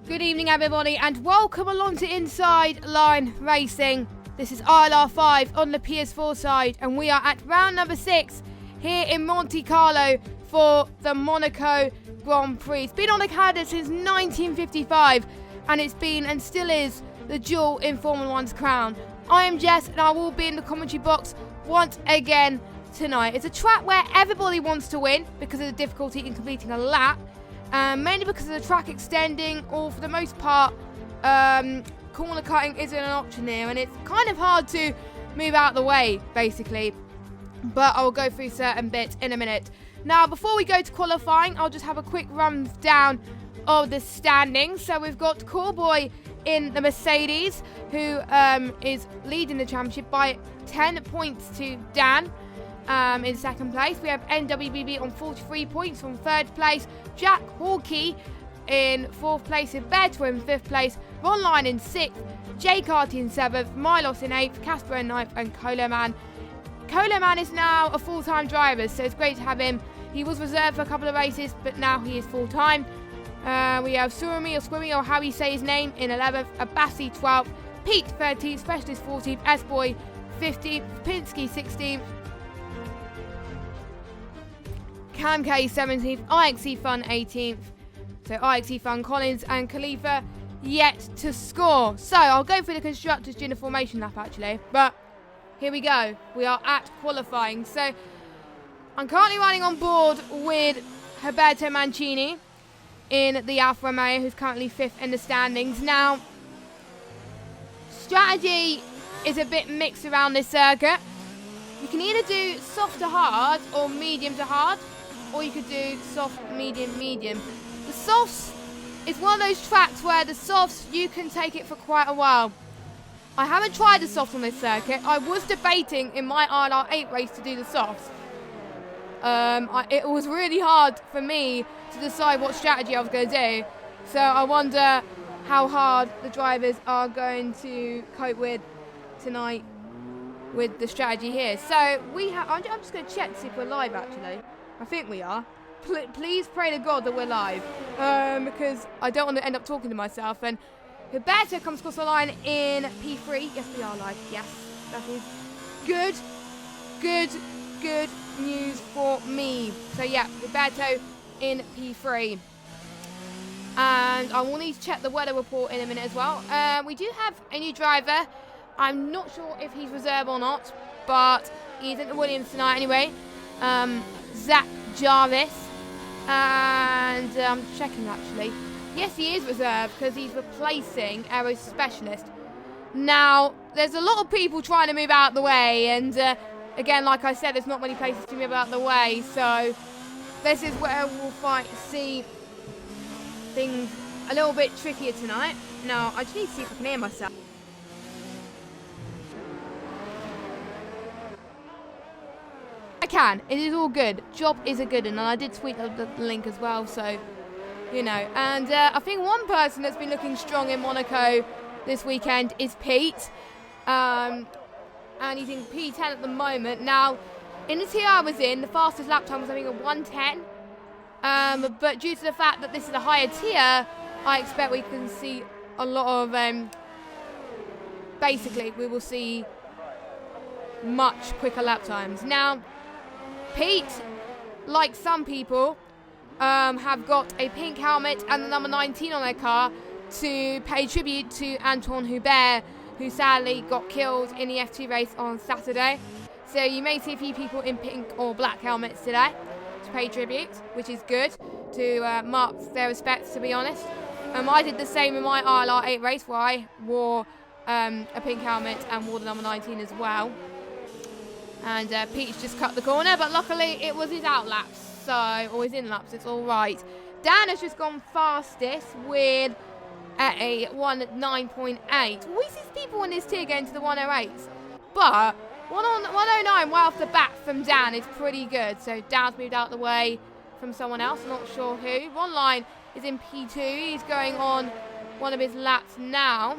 Good evening, everybody, and welcome along to Inside Line Racing. This is ILR5 on the PS4 side, and we are at round number 6 here in Monte Carlo for the Monaco Grand Prix. It's been on the calendar since 1955, and it's been and still is the jewel in Formula 1's crown. I am Jess, and I will be in the commentary box once again tonight. It's a track where everybody wants to win because of the difficulty in completing a lap. Mainly because of the track extending, or for the most part, corner cutting isn't an option here, and it's kind of hard to move out of the way, basically. But I will go through certain bits in a minute. Now, before we go to qualifying, I'll just have a quick run down of the standings. So we've got Cowboy in the Mercedes, who is leading the championship by 10 points to Dan. In second place, we have NWBB on 43 points from third place. Jack Hawkey in fourth place. Beto in fifth place. Ron Line in sixth. Jay Carty in seventh. Milos in eighth. Casper in ninth. And Coloman. Coloman is now a full-time driver, so it's great to have him. He was reserved for a couple of races, but now he is full-time. We have Surumi or Squimmy, or how you say his name, in 11th. Abassi 12th. Pete 13th. Specialist 14th. S-Boy 15th. Pinsky 16th. Cam K 17th, IXE Fun 18th. So IXE Fun, Collins and Khalifa yet to score. So I'll go through the constructors during the formation lap actually. But here we go. We are at qualifying. So I'm currently running on board with Roberto Mancini in the Alfa Romeo, who's currently 5th in the standings. Now, strategy is a bit mixed around this circuit. You can either do soft to hard or medium to hard, or you could do soft, medium, medium. The softs is one of those tracks where the softs, you can take it for quite a while. I haven't tried the softs on this circuit. I was debating in my ILR8 race to do the softs. It was really hard for me to decide what strategy I was going to do. So I wonder how hard the drivers are going to cope with tonight with the strategy here. So I'm just going to check to see if we're live actually. I think we are. Please pray to God that we're live, because I don't want to end up talking to myself. And Roberto comes across the line in P3. Yes, we are live. Yes, that is good news for me. So yeah, Roberto in P3. And I will need to check the weather report in a minute as well. We do have a new driver. I'm not sure if he's reserve or not, but he's at the Williams tonight anyway. Zach Jarvis, and I'm checking actually. Yes, he is reserved because he's replacing Aero Specialist. Now, there's a lot of people trying to move out of the way, and again, like I said, there's not many places to move out of the way, so this is where we'll see things a little bit trickier tonight. Now, I just need to see if I can hear myself. I can. It is all good. Job is a good one, and I did tweet the link as well, so, you know. And I think one person that's been looking strong in Monaco this weekend is Pete. And he's in P10 at the moment. Now, in the tier I was in, the fastest lap time was I think a 1:10. But due to the fact that this is a higher tier, I expect we can see a lot of, basically, we will see much quicker lap times. Now, Pete, like some people, have got a pink helmet and the number 19 on their car to pay tribute to Antoine Hubert, who sadly got killed in the F2 race on Saturday. So you may see a few people in pink or black helmets today to pay tribute, which is good, to mark their respects, to be honest. I did the same in my ILR8 race, where I wore a pink helmet and wore the number 19 as well. And Pete's just cut the corner, but luckily it was his out laps, or his in laps, it's all right. Dan has just gone fastest with a 1:09.8. We see people in this tier going to the 1:08s, but 1:09 right off the bat from Dan is pretty good. So Dan's moved out the way from someone else, I'm not sure who. Ron Line is in P2, he's going on one of his laps now.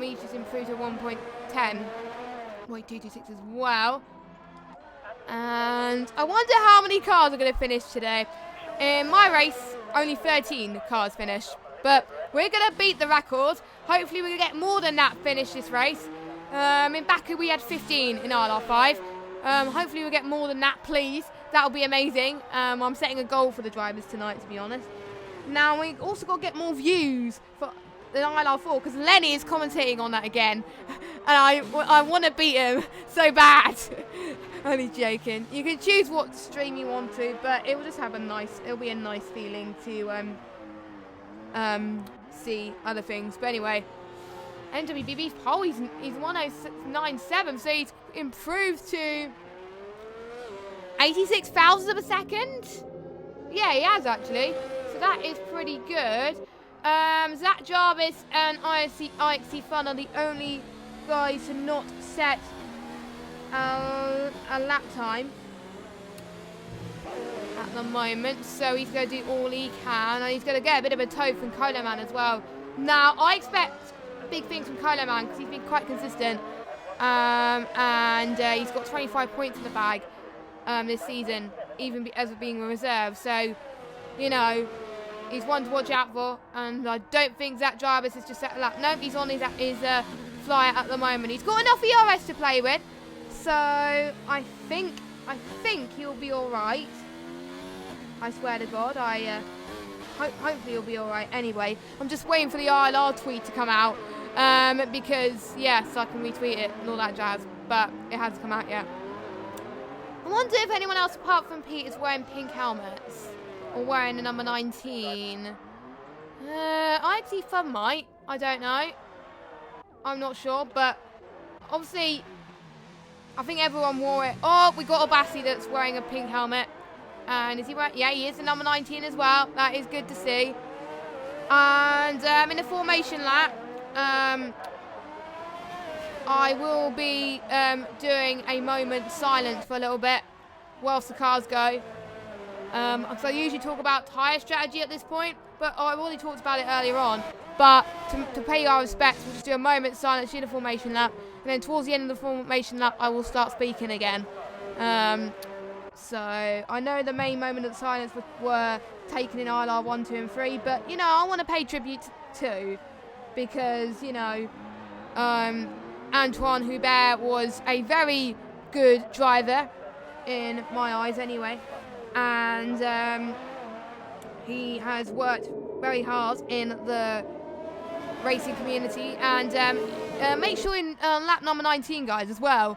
He's just improved to 1.10. 0.226 as well. And I wonder how many cars are going to finish today. In my race, only 13 cars finished. But we're going to beat the record. Hopefully we'll get more than that finish this race. In Baku we had 15 in ILR5. Hopefully we'll get more than that, please. That'll be amazing. I'm setting a goal for the drivers tonight, to be honest. Now we also got to get more views for the ILR4 because Lenny is commentating on that again, and I want to beat him so bad. Only joking. You can choose what stream you want to, but it will just have it'll be a nice feeling to see other things. But anyway, NWBB's pole, he's 109.7, so he's improved to 86 thousandths of a second. Yeah, he has actually. So that is pretty good. Zach Jarvis and IXC Fun are the only guys to not set a lap time at the moment. So he's going to do all he can, and he's going to get a bit of a tow from Colo Man as well. Now, I expect big things from Colo Man because he's been quite consistent, and he's got 25 points in the bag this season, even as of being a reserve. So, you know, he's one to watch out for, and I don't think Zach Jarvis has just set a lap. Nope, he's on his flyer at the moment. He's got enough ERS to play with, so I think he'll be all right. I swear to God, hopefully he'll be all right. Anyway, I'm just waiting for the ILR tweet to come out, because yes, I can retweet it and all that jazz, but it hasn't come out yet. I wonder if anyone else apart from Pete is wearing pink helmets or wearing the number 19. IXC Fun might. I don't know. I'm not sure, but obviously I think everyone wore it. Oh, we got a Bassi that's wearing a pink helmet. And is he wearing? Yeah, he is the number 19 as well. That is good to see. And in the formation lap, I will be doing a moment silence for a little bit whilst the cars go. Because I usually talk about tyre strategy at this point, but I've already talked about it earlier on. But to pay our respects, we'll just do a moment silence in the formation lap, and then towards the end of the formation lap, I will start speaking again. So I know the main moment of silence were taken in ILR 1, 2, and 3, but you know, I want to pay tribute to, because you know, Antoine Hubert was a very good driver in my eyes anyway, and he has worked very hard in the racing community, and make sure in lap number 19, guys, as well.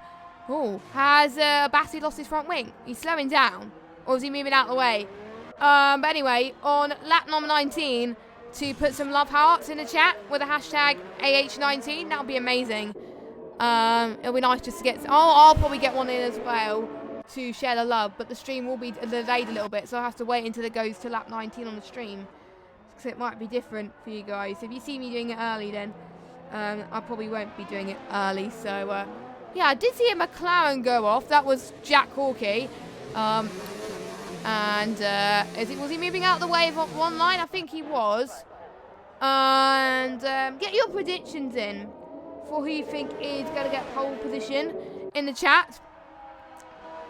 Oh, has Bassi lost his front wing? He's slowing down, or is he moving out of the way? But anyway, on lap number 19, to put some love hearts in the chat with the hashtag AH19, that would be amazing. It'll be nice just to get. I'll probably get one in as well to share the love, but the stream will be delayed a little bit, so I'll have to wait until it goes to lap 19 on the stream, because it might be different for you guys. If you see me doing it early, then I probably won't be doing it early. So yeah, I did see a McLaren go off. That was Jack Hawkey. Was he moving out of the way of one line? I think he was. And get your predictions in for who you think is going to get pole position in the chat.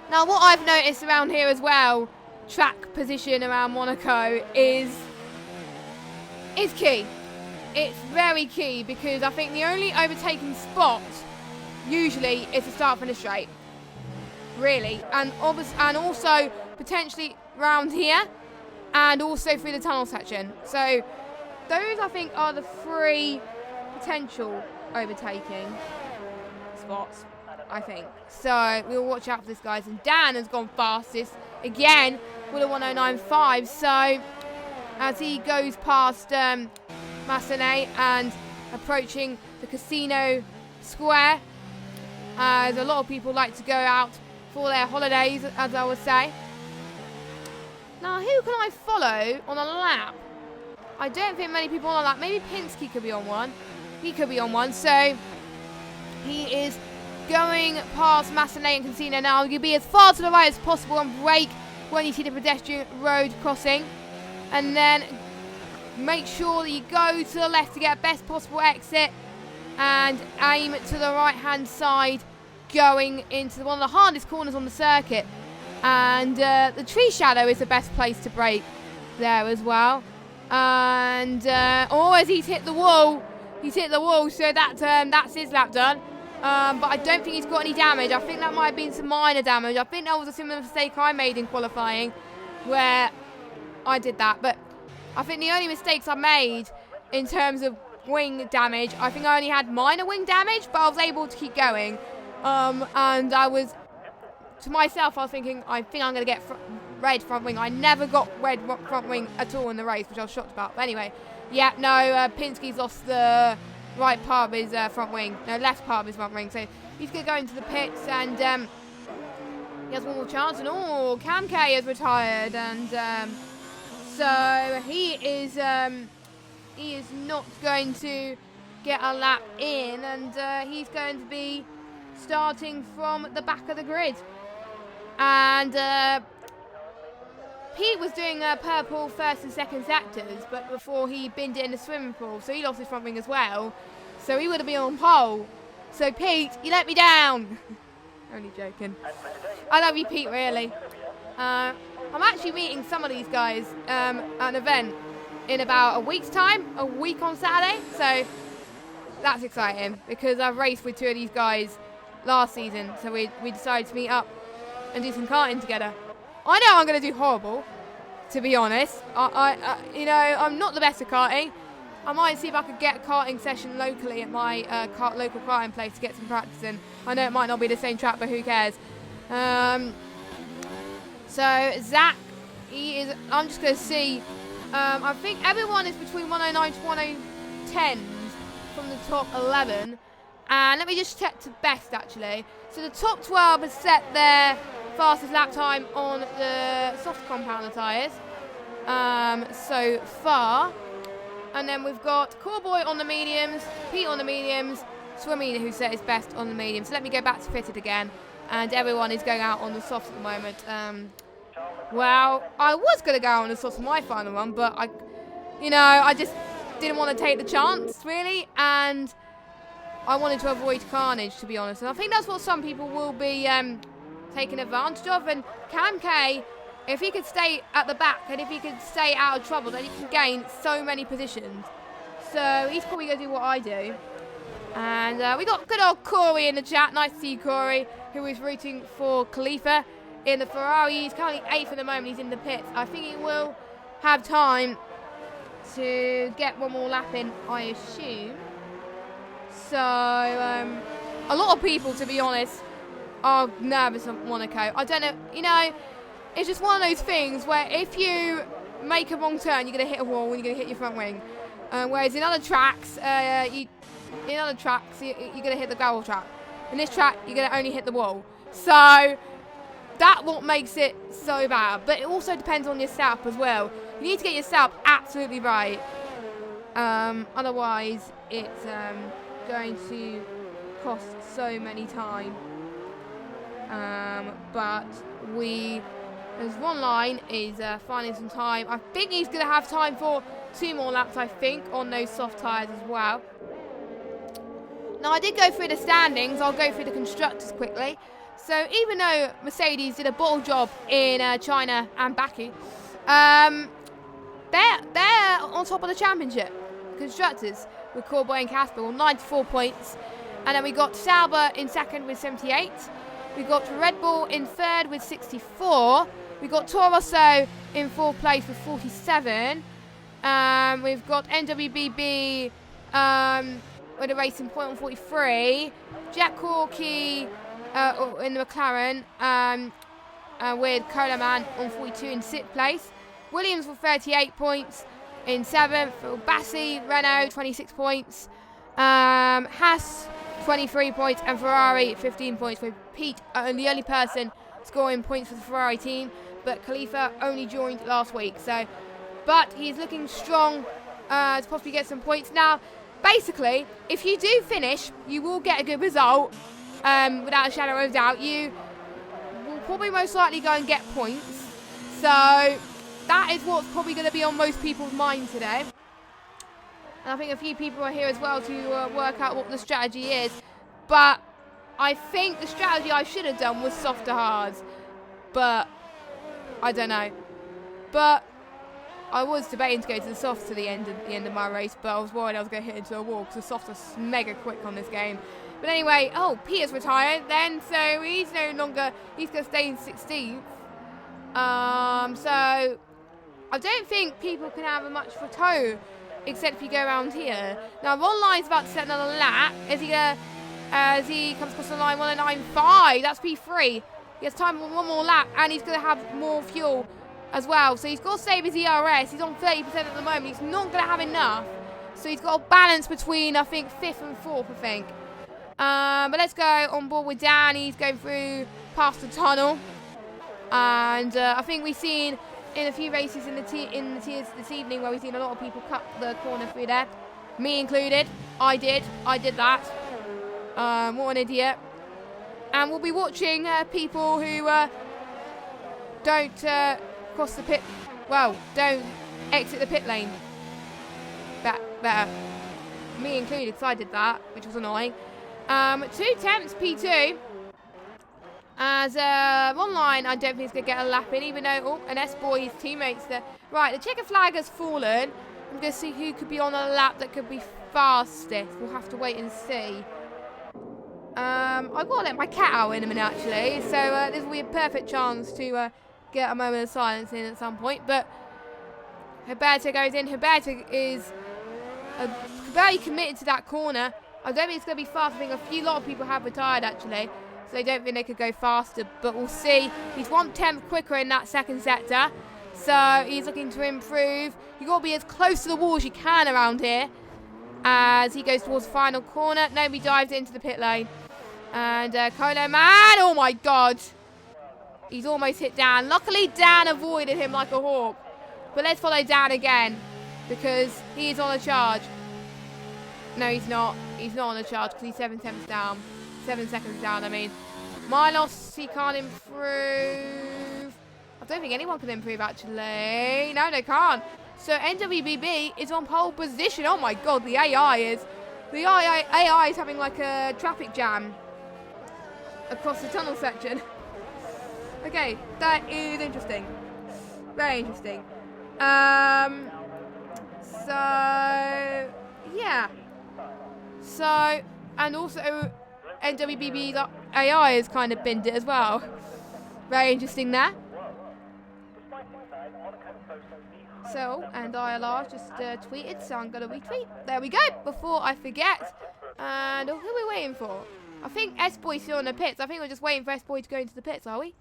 Now, what I've noticed around here as well, track position around Monaco is key. It's very key, because I think the only overtaking spot usually is the start from the straight, really, and also potentially round here, and also through the tunnel section. So those, I think, are the three potential overtaking spots, I think. So we'll watch out for this, guys. And Dan has gone fastest again with a 109.5. So as he goes past Massenet and approaching the casino square, as a lot of people like to go out for their holidays, as I would say. Now, who can I follow on a lap? I don't think many people on a lap. Maybe Pinsky could be on one. He could be on one. So he is going past Massenet and Casino now. You'll be as far to the right as possible and brake when you see the pedestrian road crossing. And then make sure that you go to the left to get best possible exit, and aim to the right hand side, going into one of the hardest corners on the circuit. And the tree shadow is the best place to brake there as well. And oh, as he's hit the wall, so that's his lap done. But I don't think he's got any damage. I think that might have been some minor damage. I think that was a similar mistake I made in qualifying, where I did that. But I think the only mistakes I made in terms of wing damage, I think I only had minor wing damage, but I was able to keep going. And I was, to myself, I was thinking, I think I'm going to get red front wing. I never got red front wing at all in the race, which I was shocked about. But anyway, yeah, no, Pinsky's lost the right part of his front wing. No, left part of his front wing. So he's going to go into the pits, and he has one more chance. And oh, Cam K has retired, and so he is not going to get a lap in, and he's going to be starting from the back of the grid. And Pete was doing purple first and second sectors, but before he binned it in the swimming pool, so he lost his front wing as well. So he would have been on pole. So Pete, you let me down. Only joking. I love you, Pete, really. I'm actually meeting some of these guys at an event in about a week's time, a week on Saturday. So that's exciting, because I've raced with two of these guys last season. So we decided to meet up and do some karting together. I know I'm going to do horrible, to be honest. You know, I'm not the best at karting. I might see if I could get a karting session locally at my local karting place to get some practice in. I know it might not be the same track, but who cares? So Zach, I'm just going to see. I think everyone is between 109 to 110 from the top 11. And let me just check to best, actually. So the top 12 has set their fastest lap time on the soft compounder tyres so far. And then we've got Coreboy on the mediums, Pete on the mediums, Swimmy who set his best on the mediums. So let me go back to fitted again. And everyone is going out on the softs at the moment. Well, I was going to go on the softs for my final one, but I just didn't want to take the chance, really. And I wanted to avoid carnage, to be honest. And I think that's what some people will be taking advantage of. And Cam K, if he could stay at the back and if he could stay out of trouble, then he can gain so many positions. So he's probably going to do what I do. And we got good old Corey in the chat. Nice to see you, Corey, who is rooting for Khalifa in the Ferrari. He's currently 8th at the moment. He's in the pits. I think he will have time to get one more lap in, I assume. So a lot of people, to be honest, are nervous of Monaco. I don't know, it's just one of those things where if you make a wrong turn, you're going to hit a wall and you're going to hit your front wing. Whereas in other tracks, you're going to hit the gravel track. In this track, you're going to only hit the wall. So that's what makes it so bad. But it also depends on your setup as well. You need to get your setup absolutely right. Otherwise, it's going to cost so many time. But there's one line is finding some time. I think he's going to have time for 2 more laps, I think, on those soft tyres as well. Now, I did go through the standings. I'll go through the constructors quickly. So even though Mercedes did a bottle job in China and Baku, they're on top of the championship. Constructors with Corboy and Casper on 94 points. And then we got Sauber in second with 78. We got Red Bull in third with 64. We got Toro Rosso in fourth place with 47. We've got NWBB with a racing point on 43. Jack Corky in the McLaren with Coleman on 42 in 6th place. Williams with 38 points in 7th. Bassi, Renault 26 points. Haas 23 points and Ferrari 15 points, with Pete the only person scoring points for the Ferrari team, but Khalifa only joined last week. But he's looking strong to possibly get some points. Now, basically, if you do finish, you will get a good result without a shadow of doubt. You will probably most likely go and get points. So that is what's probably going to be on most people's mind today. And I think a few people are here as well to work out what the strategy is. But I think the strategy I should have done was soft to hards. But I don't know. But I was debating to go to the softs to the end of my race, but I was worried I was going to hit into a wall because the softs are mega quick on this game. But anyway, oh, Peter's retired then, so he's no longer, he's going to stay in 16th. So I don't think people can have much for toe, except if you go around here. Now, Ron Lyon's about to set another lap. As he comes across the line, 109.5. That's P3. He has time for one more lap, and he's going to have more fuel as well. So he's got to save his ERS. He's on 30% at the moment. He's not going to have enough. So he's got a balance between, I think, 5th and 4th, I think. But let's go on board with Dan. He's going through past the tunnel. And I think we've seen in a few races in the tiers this evening where we've seen a lot of people cut the corner through there. Me included. I did that. What an idiot. And we'll be watching people who don't cross the pit, don't exit the pit lane. Better. Me included, because I did that, which was annoying. 2/10 P2. As online, I don't think he's going to get a lap in, even though, an S-boy, his teammates there. Right, the checker flag has fallen. I'm going to see who could be on a lap that could be fastest. We'll have to wait and see. I've got to let my cat out in a minute, actually. So this will be a perfect chance to get a moment of silence in at some point. But Huberto goes in. Huberto is very committed to that corner. I don't think it's going to be fast. I think a lot of people have retired, actually. So they don't think they could go faster. But we'll see. He's 1/10 quicker in that second sector. So he's looking to improve. You've got to be as close to the wall as you can around here. As he goes towards the final corner. Nobody dives into the pit lane. And Colo Man, oh my god. He's almost hit Dan. Luckily, Dan avoided him like a hawk. But let's follow Dan again. Because he is on a charge. No, he's not. He's not on a charge because he's 7 seconds down. 7 seconds down, I mean. Milos, he can't improve. I don't think anyone can improve, actually. No, they can't. So NWBB is on pole position. Oh my god, the AI is having like a traffic jam across the tunnel section. Okay, that is interesting. Very interesting. So yeah. So and also NWBB AI has kind of binned it as well. Very interesting there. So, and ILR just tweeted, so I'm going to retweet. There we go, before I forget. And who are we waiting for? I think S-Boy's still in the pits. I think we're just waiting for S-Boy to go into the pits, are we?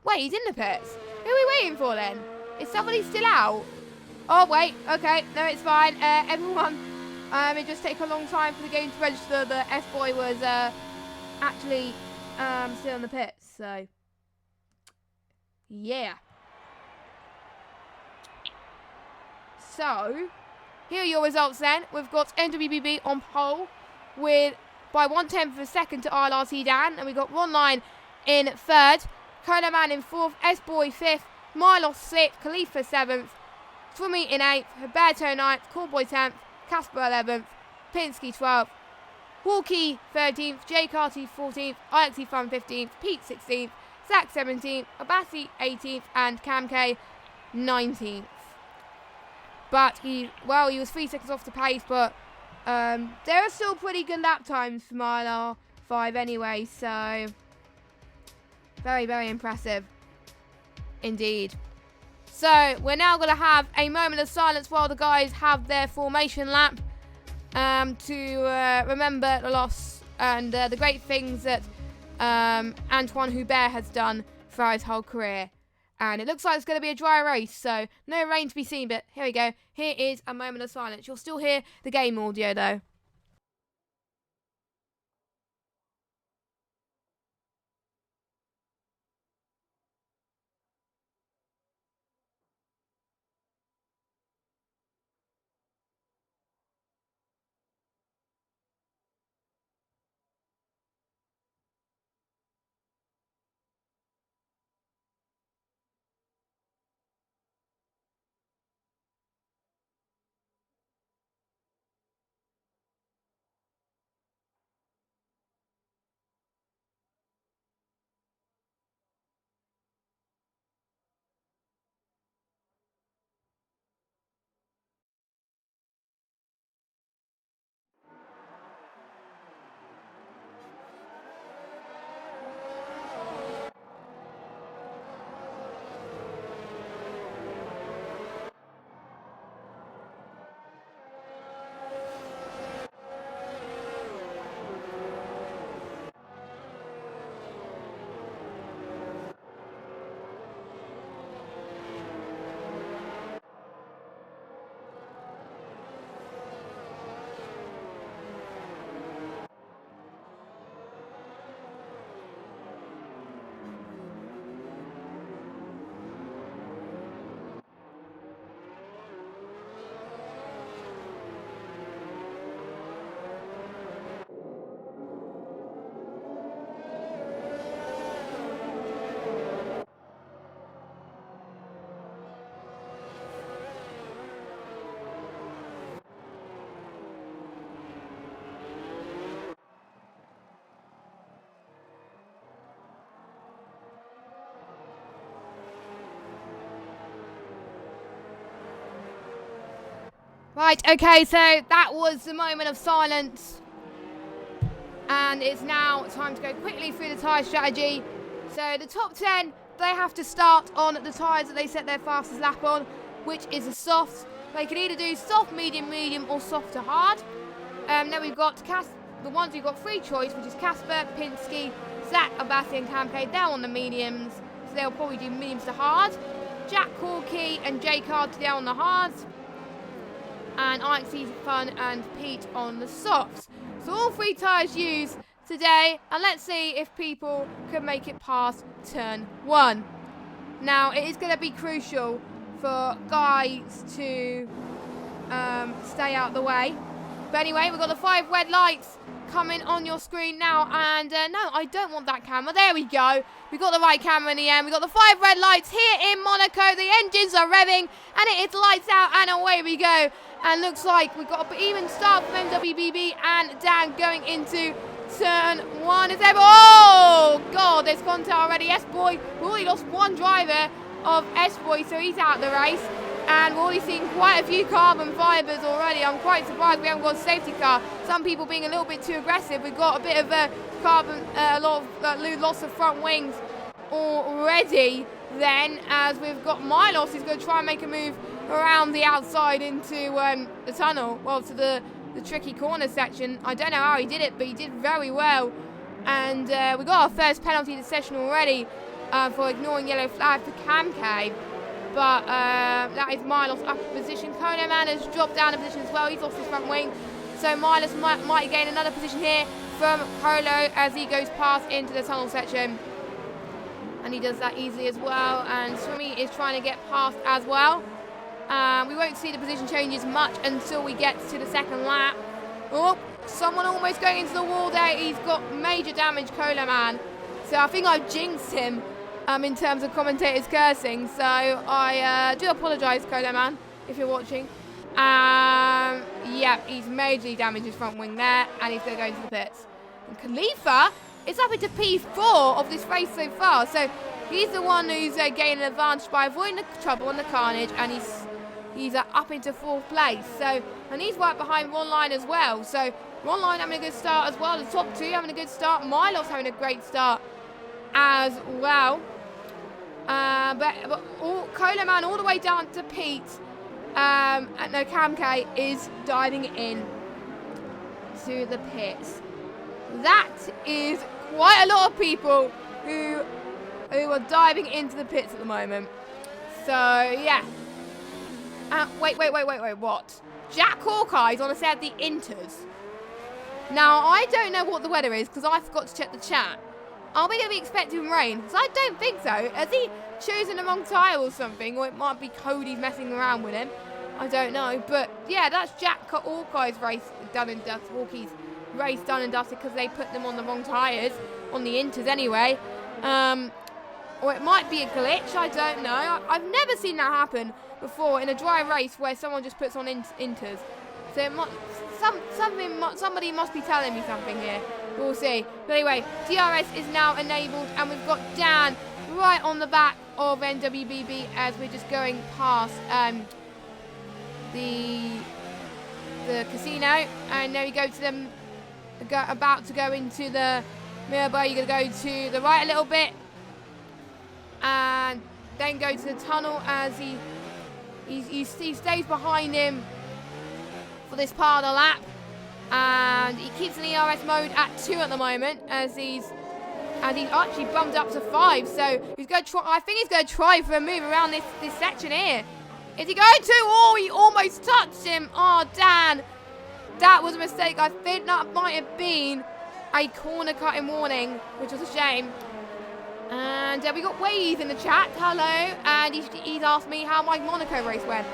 Wait, he's in the pits. Who are we waiting for then? Is somebody still out? Oh, wait, okay, no, it's fine. Everyone, it just takes a long time for the game to register that S-Boy was actually still in the pits, so yeah. So, here are your results then. We've got NWBB on pole with by 1/10 of a second to ILR Dan. And we've got Ron Line in third, Kono Man in fourth, S-Boy fifth, Milos sixth, Khalifa seventh, Twummy in eighth, Huberto ninth, Callboy 10th, Casper 11th, Pinsky 12th, Walkie 13th, J Carty 14th, Alexi Fun 15th, Pete 16th, Zach 17th, Abassi 18th, and Cam K 19th. But he was 3 seconds off the pace, but there are still pretty good lap times for ILR5 anyway, so very, very impressive indeed. So we're now going to have a moment of silence while the guys have their formation lap to remember the loss and the great things that Antoine Hubert has done throughout his whole career. And it looks like it's going to be a dry race, so no rain to be seen, but here we go. Here is a moment of silence. You'll still hear the game audio, though. Right, okay, so that was the moment of silence. And it's now time to go quickly through the tyre strategy. So the top 10, they have to start on the tyres that they set their fastest lap on, which is a soft. They can either do soft, medium, medium, or soft to hard. Then we've got the ones we've got free choice, which is Casper, Pinsky, Zach, Abassi, and Camke. They're on the mediums, so they'll probably do mediums to hard. Jack Corky and Jay Card today on the hards. And Ike Sees Fun and Pete on the softs. So all three tyres used today, and let's see if people can make it past turn 1. Now it is going to be crucial for guys to stay out the way. But anyway, we've got the 5 red lights coming on your screen now, and no, I don't want that camera. There we go. We got the right camera in the end. We got the 5 red lights here in Monaco. The engines are revving, and it is lights out, and away we go. And looks like we've got an even start from MWBB and Dan going into turn 1. Is there? Oh God, there's contact already. S-Boy, we already lost one driver of S-Boy, so he's out of the race. And we're already seeing quite a few carbon fibres already. I'm quite surprised we haven't got a safety car. Some people being a little bit too aggressive. We've got a bit of a carbon, a lot of loss of front wings already. Then, as we've got Milos, he's going to try and make a move around the outside into the tunnel. Well, to the tricky corner section. I don't know how he did it, but he did very well. And we got our first penalty this session already for ignoring yellow flag for Camke. But that is Milos up in position. Coleman has dropped down a position as well. He's lost his front wing. So Milos might gain another position here from Polo as he goes past into the tunnel section. And he does that easily as well. And Swimmy is trying to get past as well. We won't see the position changes much until we get to the second lap. Oh, someone almost going into the wall there. He's got major damage, Coleman. So I think I've jinxed him. In terms of commentators cursing, so I do apologise, Coleman, if you're watching. Yeah, he's majorly damaged his front wing there, and he's going to go into the pits. And Khalifa is up into P4 of this race so far, so he's the one who's gaining an advantage by avoiding the trouble and the carnage, and he's up into 4th place. So, and he's right behind Ron Line as well. So Ron Line having a good start as well. The top 2 having a good start. Milos having a great start as well. But Coleman all the way down to Pete, and no, Camke is diving in to the pits. That is quite a lot of people who are diving into the pits at the moment. So yeah. Wait, what? Jack Hawkeye's on a set of the Inters. Now I don't know what the weather is because I forgot to check the chat. Are we going to be expecting rain? Because I don't think so. Has he chosen the wrong tyre or something? Or it might be Cody's messing around with him. I don't know. But yeah, that's Jack Hawkeye's race done and dusted. Hawkeye's race done and dusted because they put them on the wrong tyres. On the Inters anyway. Or it might be a glitch. I don't know. I've never seen that happen before in a dry race where someone just puts on Inters. So it might, somebody must be telling me something here. We'll see. But anyway, DRS is now enabled, and we've got Dan right on the back of NWBB as we're just going past the casino. And there we go to them, about to go into the Mirror. You're going to go to the right a little bit, and then go to the tunnel as he stays behind him for this part of the lap. And he keeps in ERS mode at 2 at the moment as he's actually bumped up to 5. So he's going to try. I think he's going to try for a move around this section here. Is he going to? Oh, he almost touched him. Oh, Dan, that was a mistake. I think that might have been a corner cutting warning, which was a shame. And we got Wade in the chat. Hello, and he's asked me how my Monaco race went.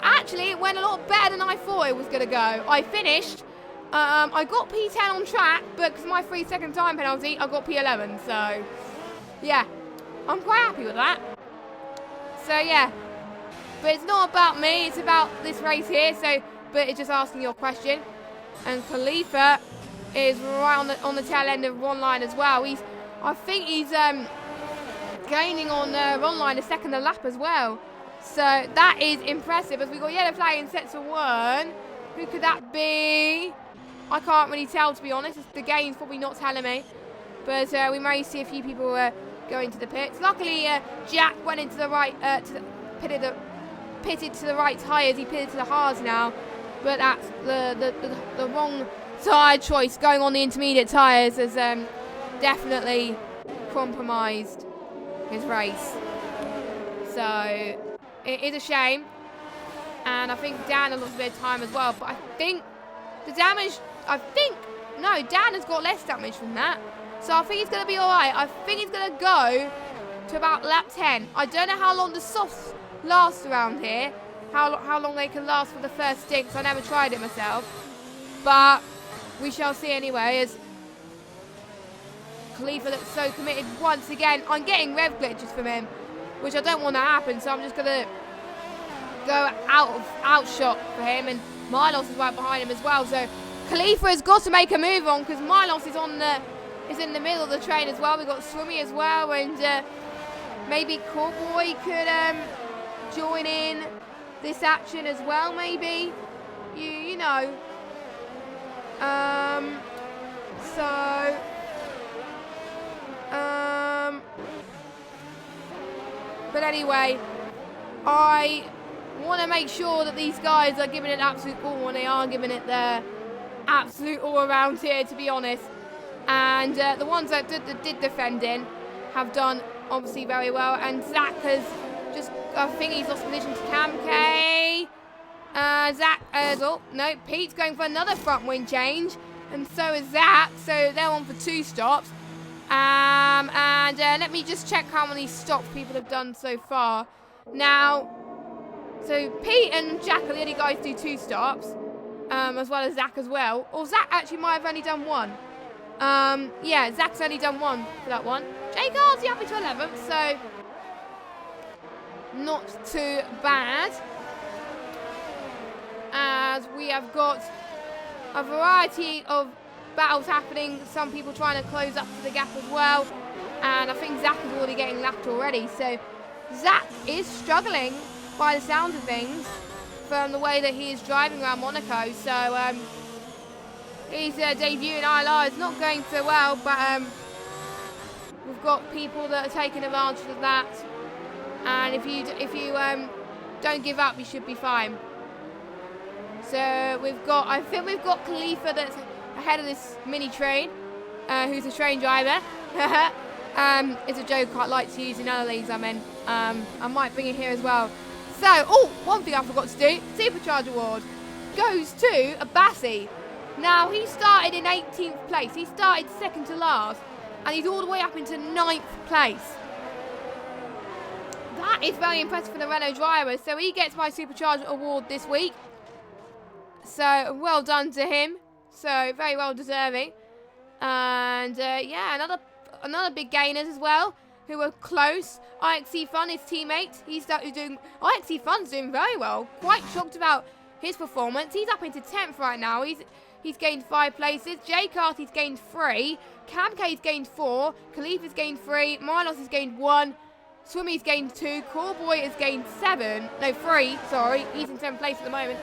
Actually, it went a lot better than I thought it was going to go. I finished. I got P10 on track, but because of my 3-second time penalty, I got P11. So, yeah, I'm quite happy with that. So, yeah. But it's not about me. It's about this race here. So, but it's just asking your question. And Khalifa is right on the tail end of Ron Line as well. I think he's gaining on Ron Line a second a lap as well. So that is impressive as we got yellow flag in sets of 1. Who could that be? I can't really tell, to be honest. The game's probably not telling me. But we may see a few people going to the pits. Luckily, Jack went into the right, pitted to the right tyres. He pitted to the hards now. But that's the wrong tyre choice. Going on the intermediate tyres has definitely compromised his race. So it is a shame. And I think Dan has lost a bit of time as well. But I think the damage... No, Dan has got less damage from that. So I think he's going to be alright. I think he's going to go to about lap 10. I don't know how long the softs last around here. How long they can last for the first stint, because I never tried it myself. But we shall see anyway, as Khalifa looks so committed once again. I'm getting rev glitches from him, which I don't want to happen, so I'm just going to go out shot for him, and Milos is right behind him as well. So Khalifa has got to make a move on, because Milos is in the middle of the train as well. We've got Swimmy as well, and maybe Cowboy could join in this action as well, maybe. You know. But anyway, I want to make sure that these guys are giving it absolute all, and they are giving it their absolute all around here, to be honest. And the ones that did defend in have done obviously very well. And Zach has just, I think he's lost position to Cam K. Zach, oh no, Pete's going for another front wing change, and so is Zach. So they're on for 2 stops. And let me just check how many stops people have done so far. Now, so Pete and Jack are the only guys who do 2 stops, as well as Zach as well. Or Zach actually might have only done 1. Yeah, Zach's only done 1 for that one. Jay Gar's up to 11th, so not too bad. As we have got a variety of battles happening, some people trying to close up to the gap as well, and I think Zach is already getting lapped already, so Zach is struggling by the sound of things from the way that he is driving around Monaco. So his debut in ILR is not going so well, but we've got people that are taking advantage of that, and if you don't give up, you should be fine. So I think we've got Khalifa that's ahead of this mini train, who's a train driver. It's a joke I like to use in other leagues I'm in. I might bring it here as well. So, one thing I forgot to do, Supercharge Award goes to Abassi. Now, he started in 18th place. He started second to last, and he's all the way up into 9th place. That is very impressive for the Renault driver. So he gets my Supercharge Award this week. So, well done to him. So, very well deserving. And, yeah, another big gainers as well, who were close. IXC Fun, his teammate, IXC Fun's doing very well. Quite shocked about his performance. He's up into 10th right now. He's gained 5 places. Jay Carty's gained 3. Cam K's gained 4. Khalifa's gained 3. Milos has gained 1. Swimmy's gained 2. Callboy has gained 3, sorry. He's in 10th place at the moment.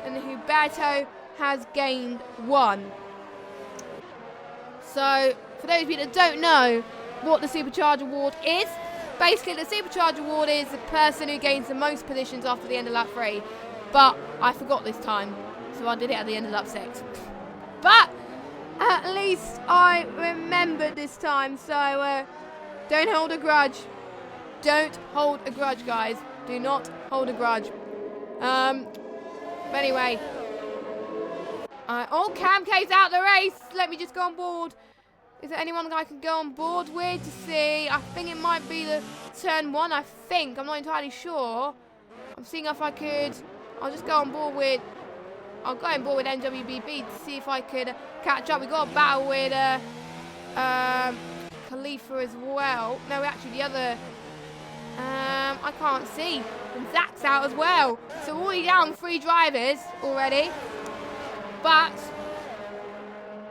And Huberto has gained 1. So, for those of you that don't know what the Supercharge Award is, basically the Supercharge Award is the person who gains the most positions after the end of lap 3. But I forgot this time, so I did it at the end of lap 6. But at least I remembered this time, so don't hold a grudge. Don't hold a grudge, guys. Do not hold a grudge. But anyway. Cam K's out of the race. Let me just go on board. Is there anyone that I can go on board with to see? I think it might be the turn 1, I think. I'm not entirely sure. I'm seeing if I could... I'll just go on board with... I'll go on board with NWBB to see if I could catch up. We've got a battle with Khalifa as well. No, actually the other... I can't see. And Zach's out as well. So we're already down 3 drivers already. But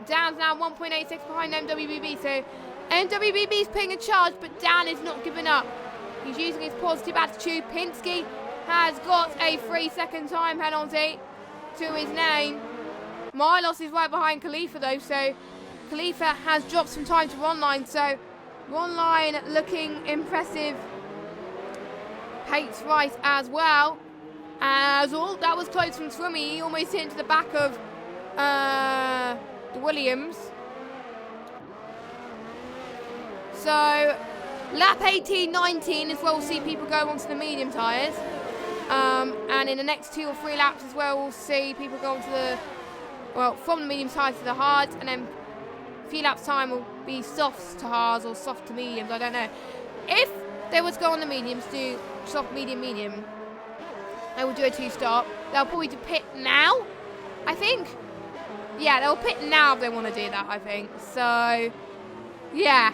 Dan's now 1.86 behind MWBB. So MWBB is putting a charge, but Dan is not giving up. He's using his positive attitude. Pinsky has got a 3-second time penalty to his name. Milos is right behind Khalifa though, so Khalifa has dropped some time to Ronline, so Ronline looking impressive. Pate's right as well. As all that was close from Swimmy, he almost hit into the back of the Williams. So lap 18-19 is where we'll see people go onto the medium tyres. And in the next 2 or 3 laps as well, we'll see people go onto the, well, from the medium tyres to the hards, and then a few laps time will be softs to hards or soft to mediums, I don't know. If they were to go on the mediums, do soft, medium, medium, they will do a 2-stop. They'll probably do pit now, I think. Yeah, they'll pit now if they want to do that, I think. So, yeah.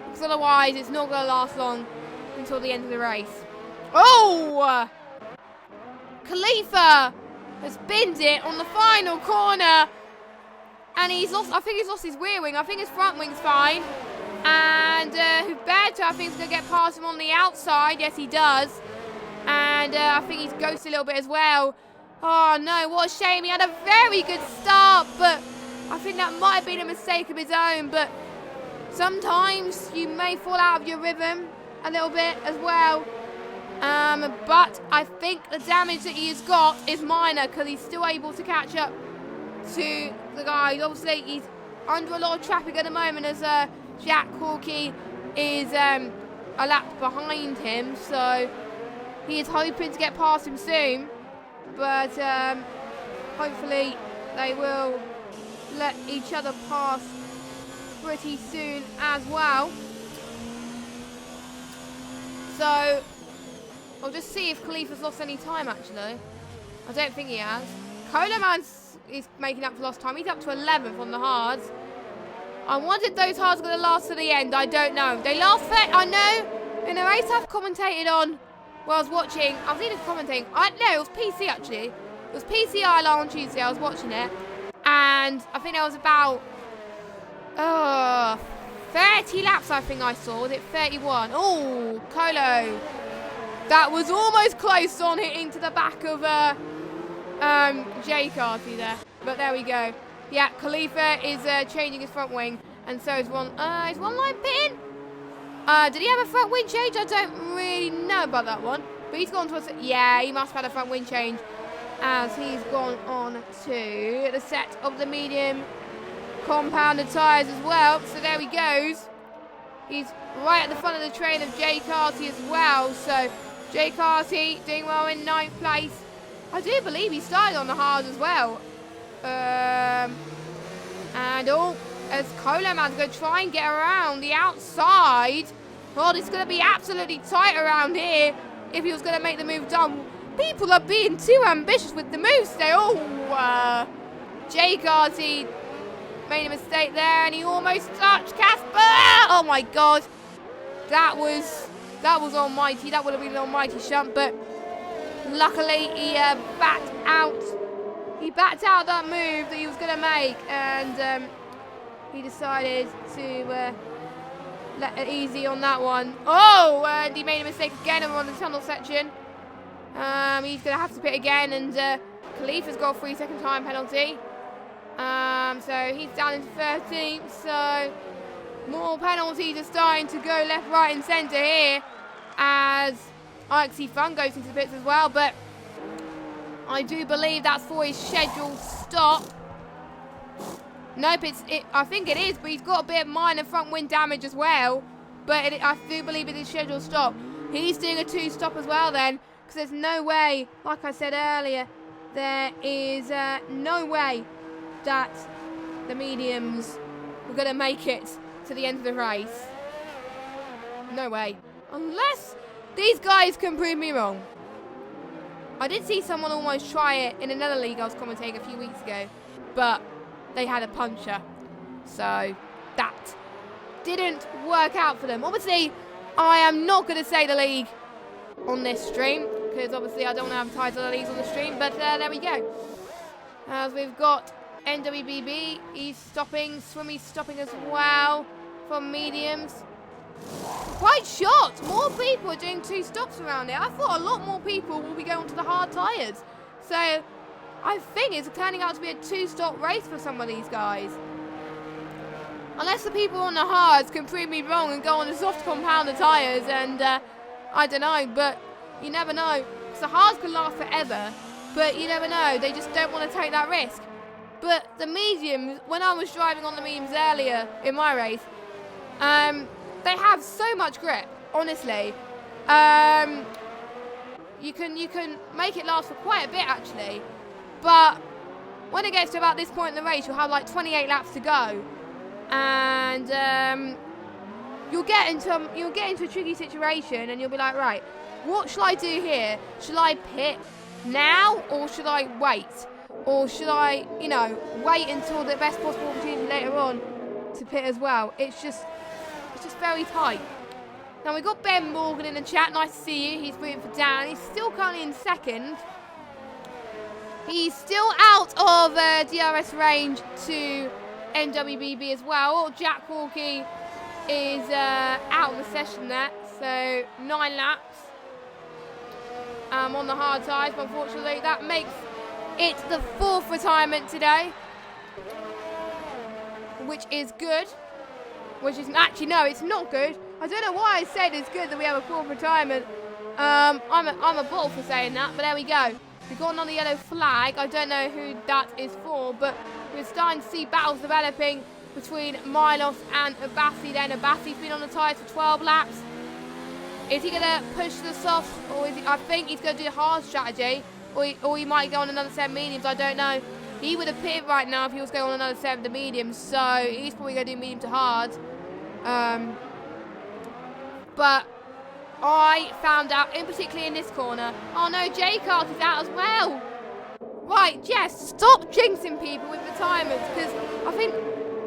Because otherwise, it's not going to last long until the end of the race. Oh! Khalifa has binned it on the final corner. And he's lost, I think he's lost his rear wing. I think his front wing's fine. And Huberto, I think, is going to get past him on the outside. Yes, he does. And I think he's ghosted a little bit as well. Oh, no, what a shame. He had a very good start, but I think that might have been a mistake of his own. But sometimes you may fall out of your rhythm a little bit as well. But I think the damage that he's got is minor because he's still able to catch up to the guys. Obviously, he's under a lot of traffic at the moment as Jack Corky is a lap behind him. So he is hoping to get past him soon. But hopefully they will let each other pass pretty soon as well. So I'll just see if Khalifa's lost any time actually. I don't think he has. Coleman is making up for lost time. He's up to 11th on the hards. I wondered those hards are going to last to the end. I don't know. They last for, I know, in a race I've commentated on while I was watching. I was even commentating. No, it was PC actually. It was PC ILR on Tuesday. I was watching it. And I think there was about 30 laps I think I saw. Was it 31? Oh, Colo. That was almost close on hitting to the back of Jay Carty there. But there we go. Yeah, Khalifa is changing his front wing. And so is Ronline pitting? Did he have a front wing change? I don't really know about that one. But he's gone to a... Yeah, he must have had a front wing change. As he's gone on to the set of the medium compounded tyres as well. So there he goes. He's right at the front of the train of Jay Carty as well. So Jay Carty doing well in 9th place. I do believe he started on the hard as well. And as Coleman's going to try and get around the outside. God, it's going to be absolutely tight around here if he was going to make the move done. People are being too ambitious with the moves today. Oh, Jay Carty made a mistake there and he almost touched Casper. Oh my God. That was almighty. That would have been an almighty shunt, but luckily he backed out. He backed out that move that he was going to make, and he decided to let it easy on that one. Oh, and he made a mistake again on the tunnel section. He's going to have to pit again, and Khalifa's got a 3-second time penalty. So he's down into 13th. So more penalties are starting to go left, right, and centre here as IXC Fun goes into the pits as well. But I do believe that's for his scheduled stop. Nope, I think it is, but he's got a bit of minor front wing damage as well. But I do believe it is scheduled stop. He's doing a 2-stop as well then, because there's no way, like I said earlier, there is no way that the mediums were going to make it to the end of the race. No way. Unless these guys can prove me wrong. I did see someone almost try it in another league I was commentating a few weeks ago, but they had a puncher. So that didn't work out for them. Obviously, I am not going to say the league on this stream, because obviously I don't want to advertise other leagues on the stream, but there we go. As we've got NWBB, he's stopping, Swimmy's stopping as well from mediums. Quite shocked. More people are doing 2 stops around here. I thought a lot more people will be going to the hard tyres. So I think it's turning out to be a 2-stop race for some of these guys. Unless the people on the hards can prove me wrong and go on the soft compounder tyres, and I don't know, but you never know. Because the hards can last forever, but you never know. They just don't want to take that risk. But the mediums, when I was driving on the mediums earlier in my race, they have so much grip, honestly. You can make it last for quite a bit, actually. But when it gets to about this point in the race, you'll have like 28 laps to go. And you'll get into a tricky situation, and you'll be like, right, what shall I do here? Shall I pit now, or should I wait? Or should I, wait until the best possible opportunity later on to pit as well? It's just very tight. Now we've got Ben Morgan in the chat. Nice to see you. He's rooting for Dan. He's still currently in second. He's still out of DRS range to NWBB as well. Jack Hawkey is out of the session there. So 9 laps on the hard tyres. But unfortunately, that makes it the 4th retirement today, which is good. Which is actually, no, it's not good. I don't know why I said it's good that we have a 4th retirement. I'm a bottle for saying that, but there we go. We've got another yellow flag. I don't know who that is for, but we're starting to see battles developing between Milos and Abassi. Then Abassi's been on the tyres for 12 laps. Is he going to push the soft, or is he, I think he's going to do the hard strategy, or he might go on another 7 mediums. I don't know. He would have pitted right now if he was going on another 7 to mediums, so he's probably going to do medium to hard. But I found out, in particularly in this corner, oh no, J-Cart is out as well. Right, Jess, stop jinxing people with retirements, because I think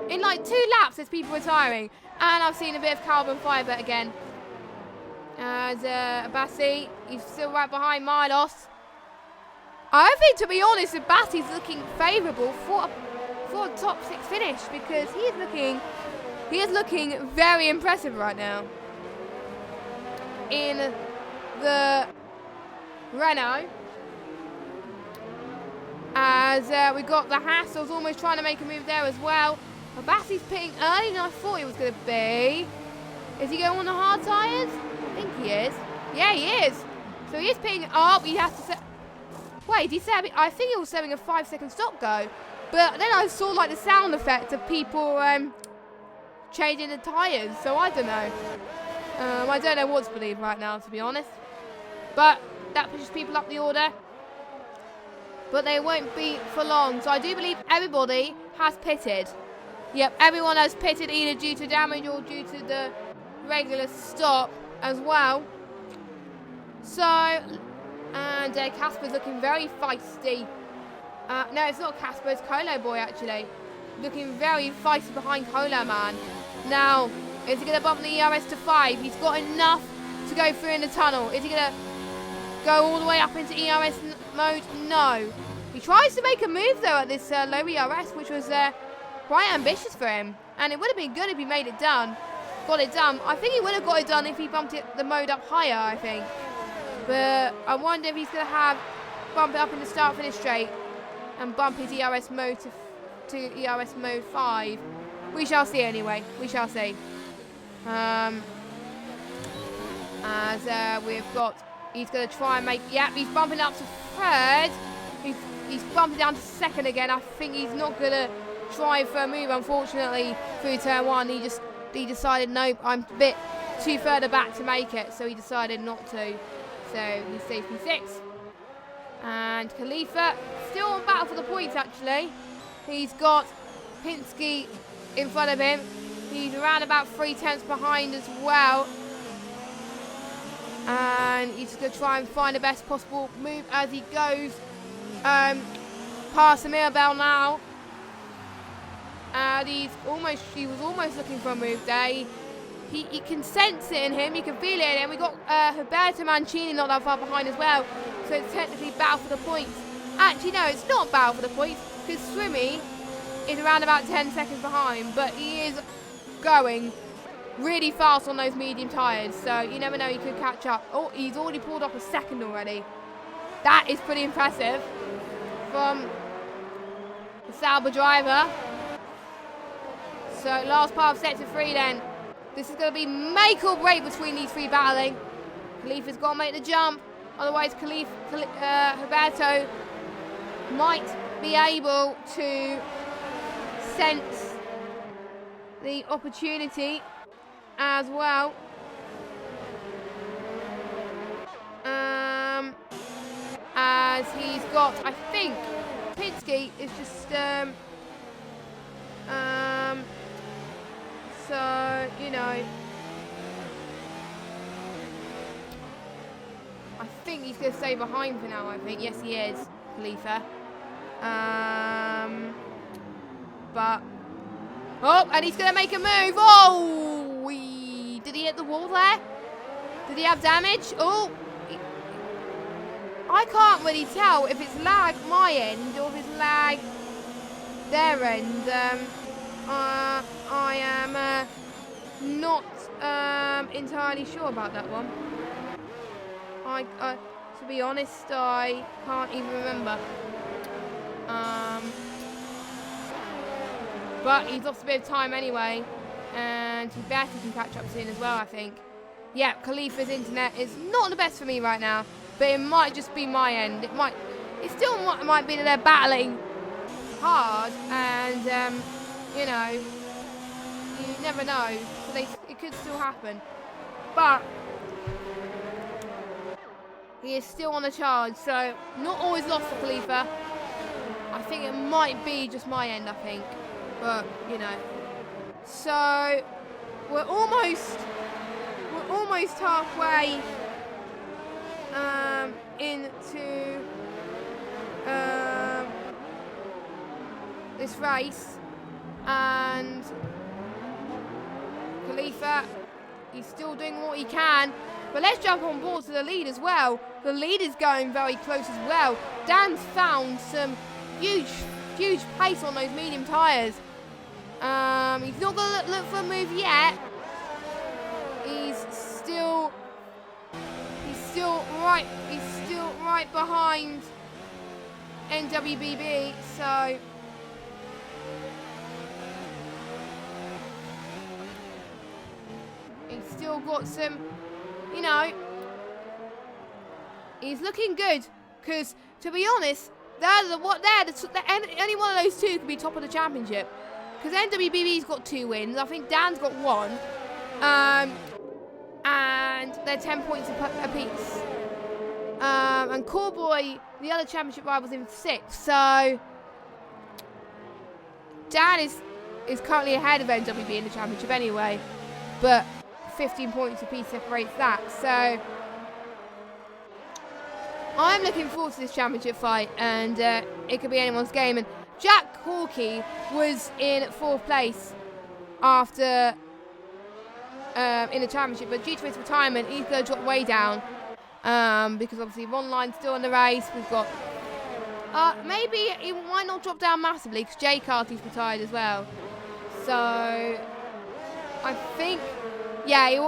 in like 2 laps there's people retiring, and I've seen a bit of carbon fibre again. As Abassi, he's still right behind Milos. I think, to be honest, Abassi's looking favourable for a top 6 finish, because he is looking very impressive right now in the Renault. As we got the Hassels almost trying to make a move there as well. Abassi's pitting earlier than I thought he was going to be. Is he going on the hard tyres? I think he is. Yeah, he is. So he is pitting up. He has to set. Wait, he said, I think he was setting a 5-second stop go. But then I saw like the sound effect of people changing the tyres. So I don't know. I don't know what to believe right now, to be honest. But that pushes people up the order. But they won't be for long. So I do believe everybody has pitted. Yep, everyone has pitted either due to damage or due to the regular stop as well. So, and Casper's looking very feisty. No, it's not Casper, it's Colo Boy actually. Looking very feisty behind Colo Man. Now, is he going to bump the ERS to 5? He's got enough to go through in the tunnel. Is he going to go all the way up into ERS mode? No. He tries to make a move though at this low ERS, which was quite ambitious for him. And it would have been good if he made it done. Got it done. I think he would have got it done if he bumped the mode up higher, I think. But I wonder if he's going to bump it up in the start finish straight and bump his ERS mode to ERS mode 5. We shall see anyway. We shall see. As we've got, he's going to try and make, yeah, he's bumping up to 3rd. He's bumping down to 2nd again. I think he's not going to try for a move, unfortunately, through turn 1. He decided, nope, I'm a bit too further back to make it, so he decided not to. So he stays P6. And Khalifa still on battle for the points, actually. He's got Pinsky in front of him. He's around about 3/10 behind as well. And he's just going to try and find the best possible move as he goes past the Mirabelle now. And he was almost looking for a move there. He can sense it in him, you can feel it in him. We got Roberto Mancini not that far behind as well. So it's technically battle for the points. Actually, no, it's not battle for the points, because Swimmy is around about 10 seconds behind, but he is going really fast on those medium tyres. So you never know, he could catch up. Oh, he's already pulled up a second already. That is pretty impressive from the Sauber driver. So last part of sector 3 then. This is going to be make or break between these three battling. Khalifa's got to make the jump. Otherwise, Roberto might be able to sense the opportunity as well. As he's got, I think, Pinsky is just, so, you know, I think he's going to stay behind for now, I think. Yes, he is, Khalifa. But, oh, and he's going to make a move. Oh, did he hit the wall there? Did he have damage? Oh, I can't really tell if it's lag my end or if it's lag their end. I am not entirely sure about that one. To be honest, I can't even remember. But he's lost a bit of time anyway, and Roberto can catch up soon as well, I think. Yeah, Khalifa's internet is not the best for me right now, but it might just be my end. It still might be that they're battling hard, and you know, you never know. So it could still happen, but he is still on the charge, so not always lost for Khalifa. I think it might be just my end, I think, but you know. So we're almost halfway into this race, and Khalifa, he's still doing what he can. But let's jump on board to the lead as well. The lead is going very close as well. Dan's found some huge pace on those medium tyres. He's not going to look for a move yet. He's still right behind NWBB. So he's still got some. You know, he's looking good, because to be honest, only one of those two could be top of the championship, because NWBB's got 2 wins. I think Dan's got 1, and they're 10 points apiece. And Cowboy, the other championship rival's in 6. So Dan is currently ahead of NWB in the championship anyway, but 15 points apiece separates that. So I'm looking forward to this championship fight, and it could be anyone's game. And Jack Hawkey was in 4th place after in the championship, but due to his retirement, he's going to drop way down, because obviously Ron Lyne's still in the race. We've got maybe he might not drop down massively, because Jay Carty's retired as well. So I think. Yeah, he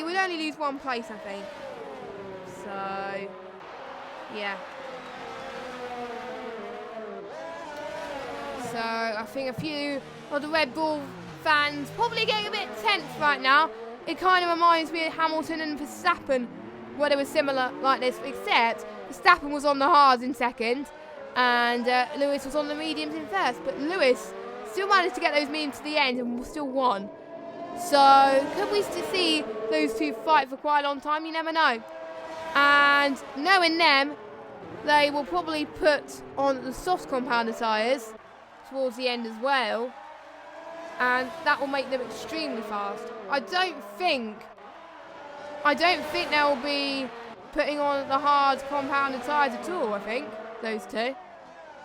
would only lose 1 place, I think. So, yeah. So I think a few of the Red Bull fans probably getting a bit tense right now. It kind of reminds me of Hamilton and Verstappen, where they were similar like this, except Verstappen was on the hards in 2nd, and Lewis was on the mediums in 1st. But Lewis still managed to get those mediums to the end and still won. So could we still see those two fight for quite a long time? You never know. And knowing them, they will probably put on the soft compounder tyres towards the end as well, and that will make them extremely fast. I don't think they'll be putting on the hard compounded tyres at all, I think, those two.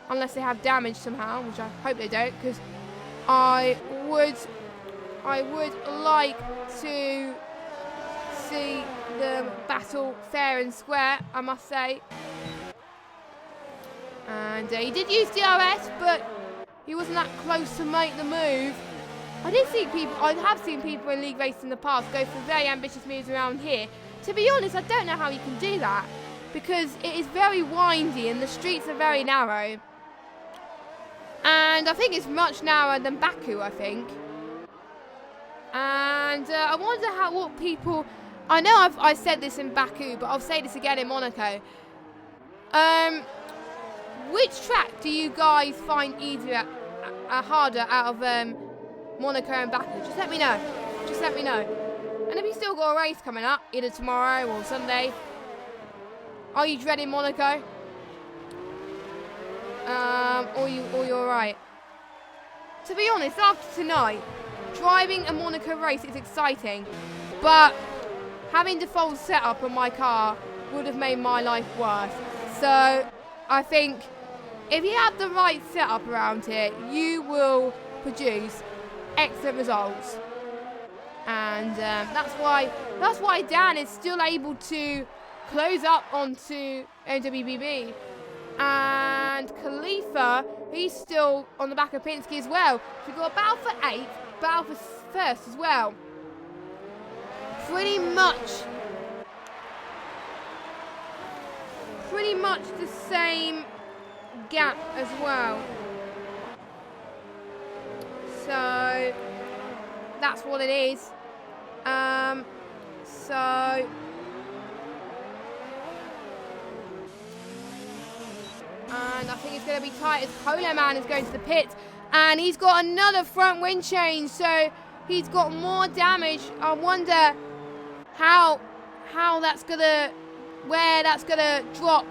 Unless they have damage somehow, which I hope they don't, because I would like to see them battle fair and square, I must say. And he did use DRS, but he wasn't that close to make the move. I have seen people in league races in the past go for very ambitious moves around here. To be honest, I don't know how you can do that, because it is very windy and the streets are very narrow. And I think it's much narrower than Baku, I think. And I wonder what people... I know I said this in Baku, but I'll say this again in Monaco. Which track do you guys find easier, harder out of Monaco and Baku? Just let me know. Just let me know. And if you still got a race coming up, either tomorrow or Sunday, are you dreading Monaco? Or you're alright? To be honest, after tonight, driving a Monaco race is exciting, but having default setup on my car would have made my life worse. So I think if you have the right setup around here, you will produce excellent results. And that's why Dan is still able to close up onto MWBB. And Khalifa, he's still on the back of Pinsky as well. So we've got a battle for 8th, battle for 1st as well. Pretty much the same gap as well. So that's what it is. And I think it's going to be tight as Polo Man is going to the pit. And he's got another front wind change, so he's got more damage. I wonder where that's going to drop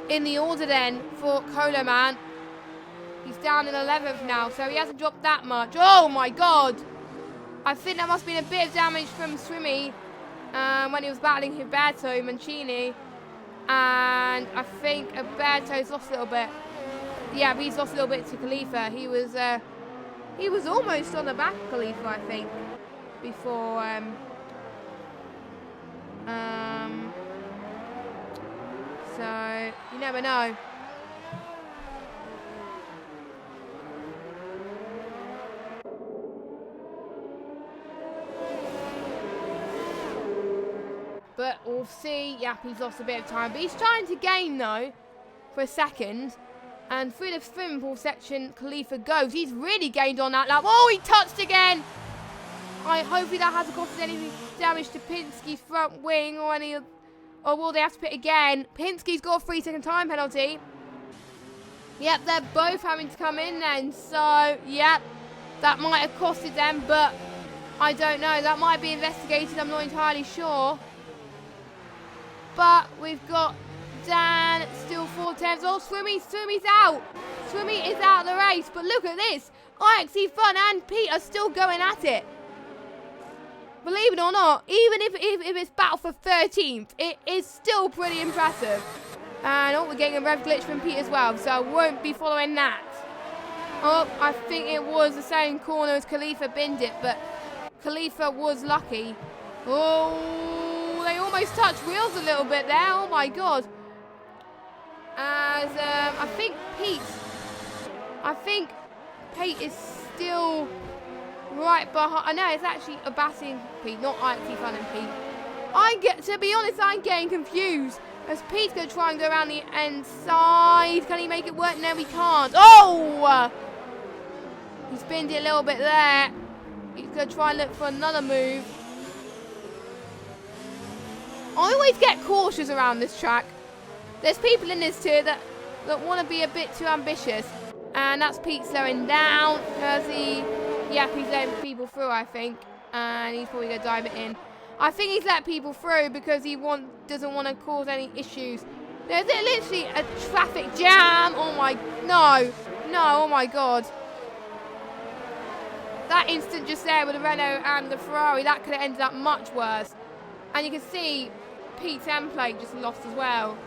in the order then for Polo Man. He's down in 11th now, so he hasn't dropped that much. Oh my god! I think that must have been a bit of damage from Swimmy when he was battling Humberto Mancini. And I think Alberto's lost a little bit. Yeah, he's lost a little bit to Khalifa. He was almost on the back of Khalifa, I think, before so you never know. But we'll see. Yep, he's lost a bit of time. But he's trying to gain, though, for a second. And through the swimming pool section, Khalifa goes. He's really gained on that lap. Oh, he touched again! Hopefully that hasn't caused any damage to Pinsky's front wing or any... Or will they have to pit again? Pinsky's got a 3-second time penalty. Yep, they're both having to come in then. So, yep, that might have costed them, but I don't know. That might be investigated. I'm not entirely sure. But we've got Dan still 4 tenths. Oh, Swimmy's out. Swimmy is out of the race. But look at this. IXE Fun and Pete are still going at it. Believe it or not, even if it's battle for 13th, it is still pretty impressive. And oh, we're getting a rev glitch from Pete as well, so I won't be following that. Oh, I think it was the same corner as Khalifa binned it, but Khalifa was lucky. Oh, they almost touched wheels a little bit there. Oh my god. As I think Pete is still right behind. I know it's actually Abassi and Pete, not IXE Fun and Pete. To be honest, I'm getting confused. As Pete's going to try and go around the inside. Can he make it work? No, he can't. Oh! He spinned it a little bit there. He's going to try and look for another move. I always get cautious around this track. There's people in this tier that want to be a bit too ambitious. And that's Pete slowing down. He's letting people through, I think. And he's probably going to dive it in. I think he's let people through because he doesn't want to cause any issues. There's literally a traffic jam. Oh my, no, oh my god. That instant just there with the Renault and the Ferrari, that could have ended up much worse. And you can see Pete's end plate just lost as well.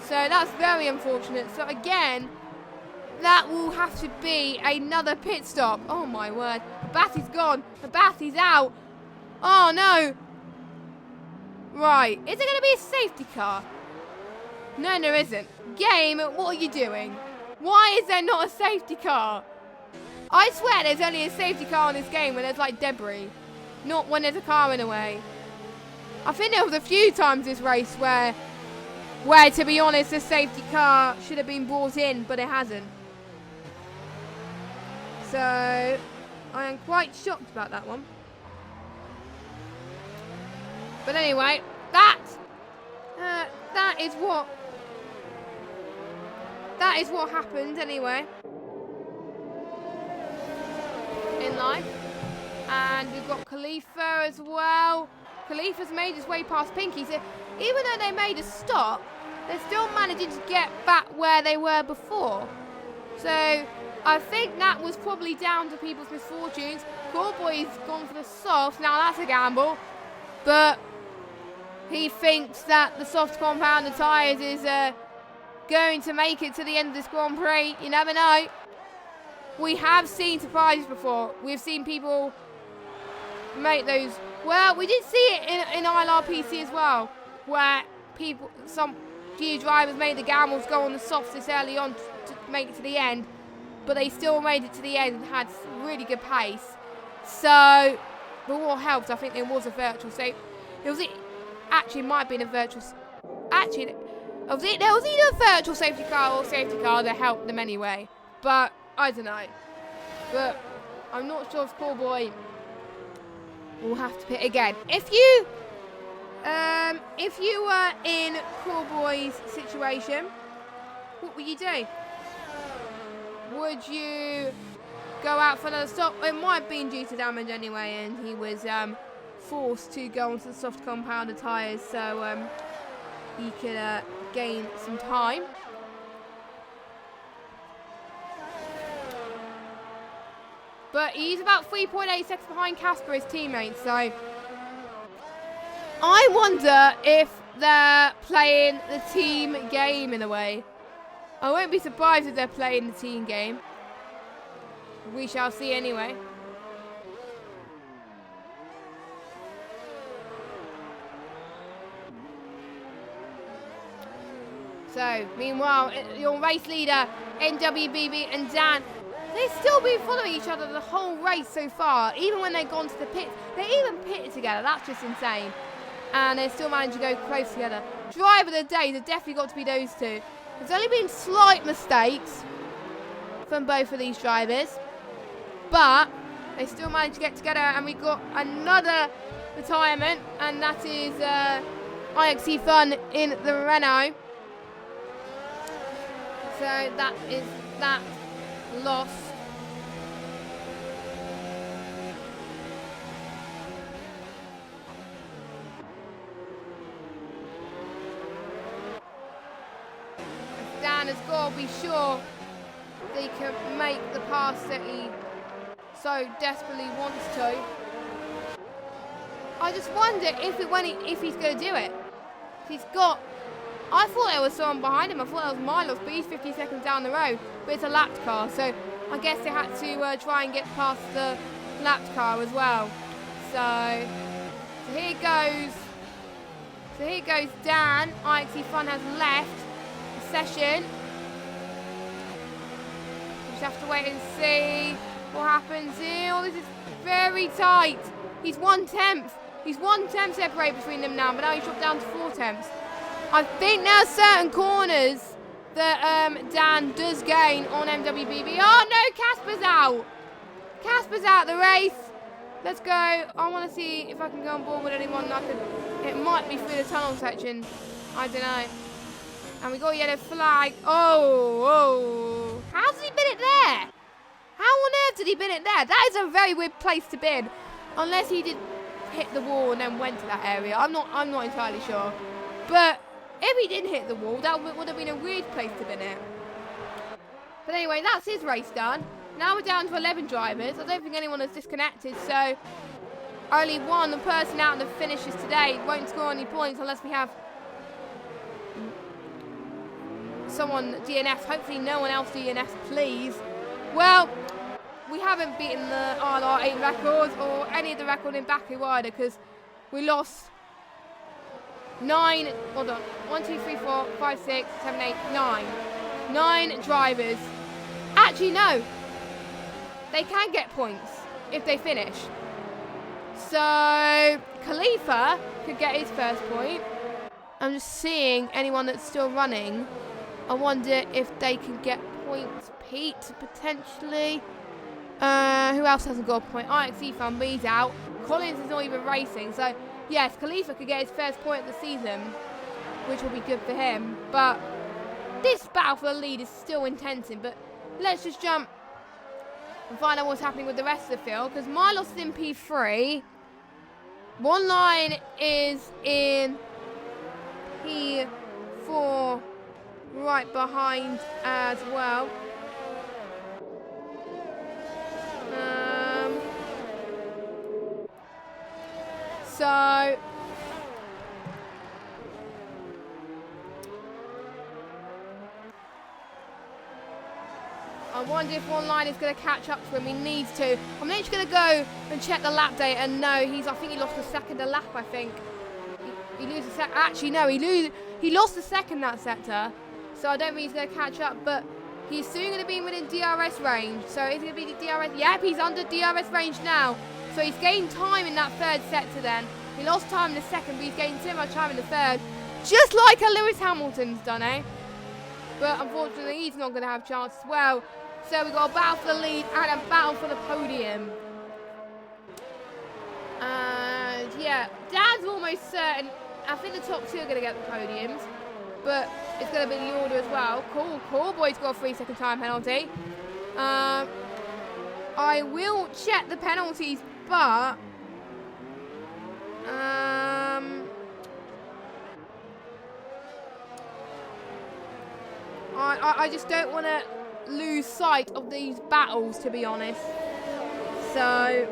So that's very unfortunate. So again, that will have to be another pit stop. Oh my word. Bassi's gone. Bassi's out. Oh no. Right. Is it going to be a safety car? No, there isn't. Game, what are you doing? Why is there not a safety car? I swear there's only a safety car in this game when there's like debris, not when there's a car in the way. I think there was a few times this race where to be honest, the safety car should have been brought in, but it hasn't. So I am quite shocked about that one. But anyway, that is what happened anyway in life. And we've got Khalifa as well. Khalifa's made his way past Pinky. So even though they made a stop, they're still managing to get back where they were before. So I think that was probably down to people's misfortunes. Cowboy's gone for the soft. Now that's a gamble. But he thinks that the soft compounded tyres is going to make it to the end of this Grand Prix. You never know. We have seen surprises before. We've seen people make those. Well, we did see it in ILR5 as well, where some few drivers made the gambles go on the softs this early on to make it to the end, but they still made it to the end and had really good pace. So, but what helped, I think there was a virtual safety. Actually, it might have been a virtual. Actually, there was either a virtual safety car or safety car that helped them anyway. But I don't know. But I'm not sure if Cowboy will have to pit again. If you were in Cowboy's situation, what would you do? Would you go out for another stop? It might have been due to damage anyway, and he was forced to go onto the soft compounded tyres, so he could gain some time. But he's about 3.8 seconds behind Casper, his teammate, so I wonder if they're playing the team game in a way. I won't be surprised if they're playing the team game. We shall see anyway. So, meanwhile, your race leader, NWBB and Dan, they've still been following each other the whole race so far. Even when they've gone to the pit, they even pitted together. That's just insane. And they still managed to go close together. Driver of the day, there's definitely got to be those two. There's only been slight mistakes from both of these drivers, but they still managed to get together. And we got another retirement, and that is ILR5 in the Renault. So that is that loss. Dan has got to be sure they can make the pass that he so desperately wants to. I just wonder if he's going to do it. He's got. I thought there was someone behind him. I thought that was Milos, but he's 50 seconds down the road. But it's a lapped car, so I guess they had to try and get past the lapped car as well. So here goes. So here goes Dan. ILR5 has left the session. We just have to wait and see what happens here. Oh, this is very tight. He's 1/10. He's 1/10 separated between them now, but now he's dropped down to 4/10. I think there are certain corners that Dan does gain on MWBB. Oh no, Casper's out. Casper's out the race. Let's go. I want to see if I can go on board with anyone. It might be through the tunnel section. I don't know. And we got a yellow flag. Oh. How's he been it there? How on earth did he bin it there? That is a very weird place to bin. Unless he did hit the wall and then went to that area. I'm not entirely sure. But if he didn't hit the wall, that would have been a weird place to bin it. But anyway, that's his race done. Now we're down to 11 drivers. I don't think anyone has disconnected, so only one person out of the finishes today won't score any points unless we have someone DNF. Hopefully no one else DNF, please. Well, we haven't beaten the ILR8 records or any of the record in Baku either, because we lost 9, hold on, 1, 2, 3, 4, 5, 6, 7, 8, 9. 9 drivers. Actually, no. they can get points if they finish. So Khalifa could get his first point. I'm just seeing anyone that's still running. I wonder if they can get points. Pete, potentially. Who else hasn't got a point? IXE fan, but he's out. Collins is not even racing. So, yes, Khalifa could get his first point of the season, which will be good for him. But this battle for the lead is still intense. But let's just jump and find out what's happening with the rest of the field. Because Milos is in P3. One line is in P4 right behind as well. So I wonder if one line is going to catch up to him. He needs to. I'm literally going to go and check the lap data, and no, I think he lost the second a lap, I think. He loses the second. Actually, no, he lost the second that sector, so I don't think he's going to catch up, but he's soon going to be within DRS range. So is it going to be the DRS? Yep, he's under DRS range now. So he's gained time in that third sector then. He lost time in the second, but he's gained so much time in the third. Just like Lewis Hamilton's done, eh? But unfortunately, he's not going to have a chance as well. So we've got a battle for the lead and a battle for the podium. And yeah, Dan's almost certain. I think the top two are going to get the podiums. But it's going to be the order as well. Cool. Boy's got a 3-second time penalty. I will check the penalties, but I just don't want to lose sight of these battles, to be honest. So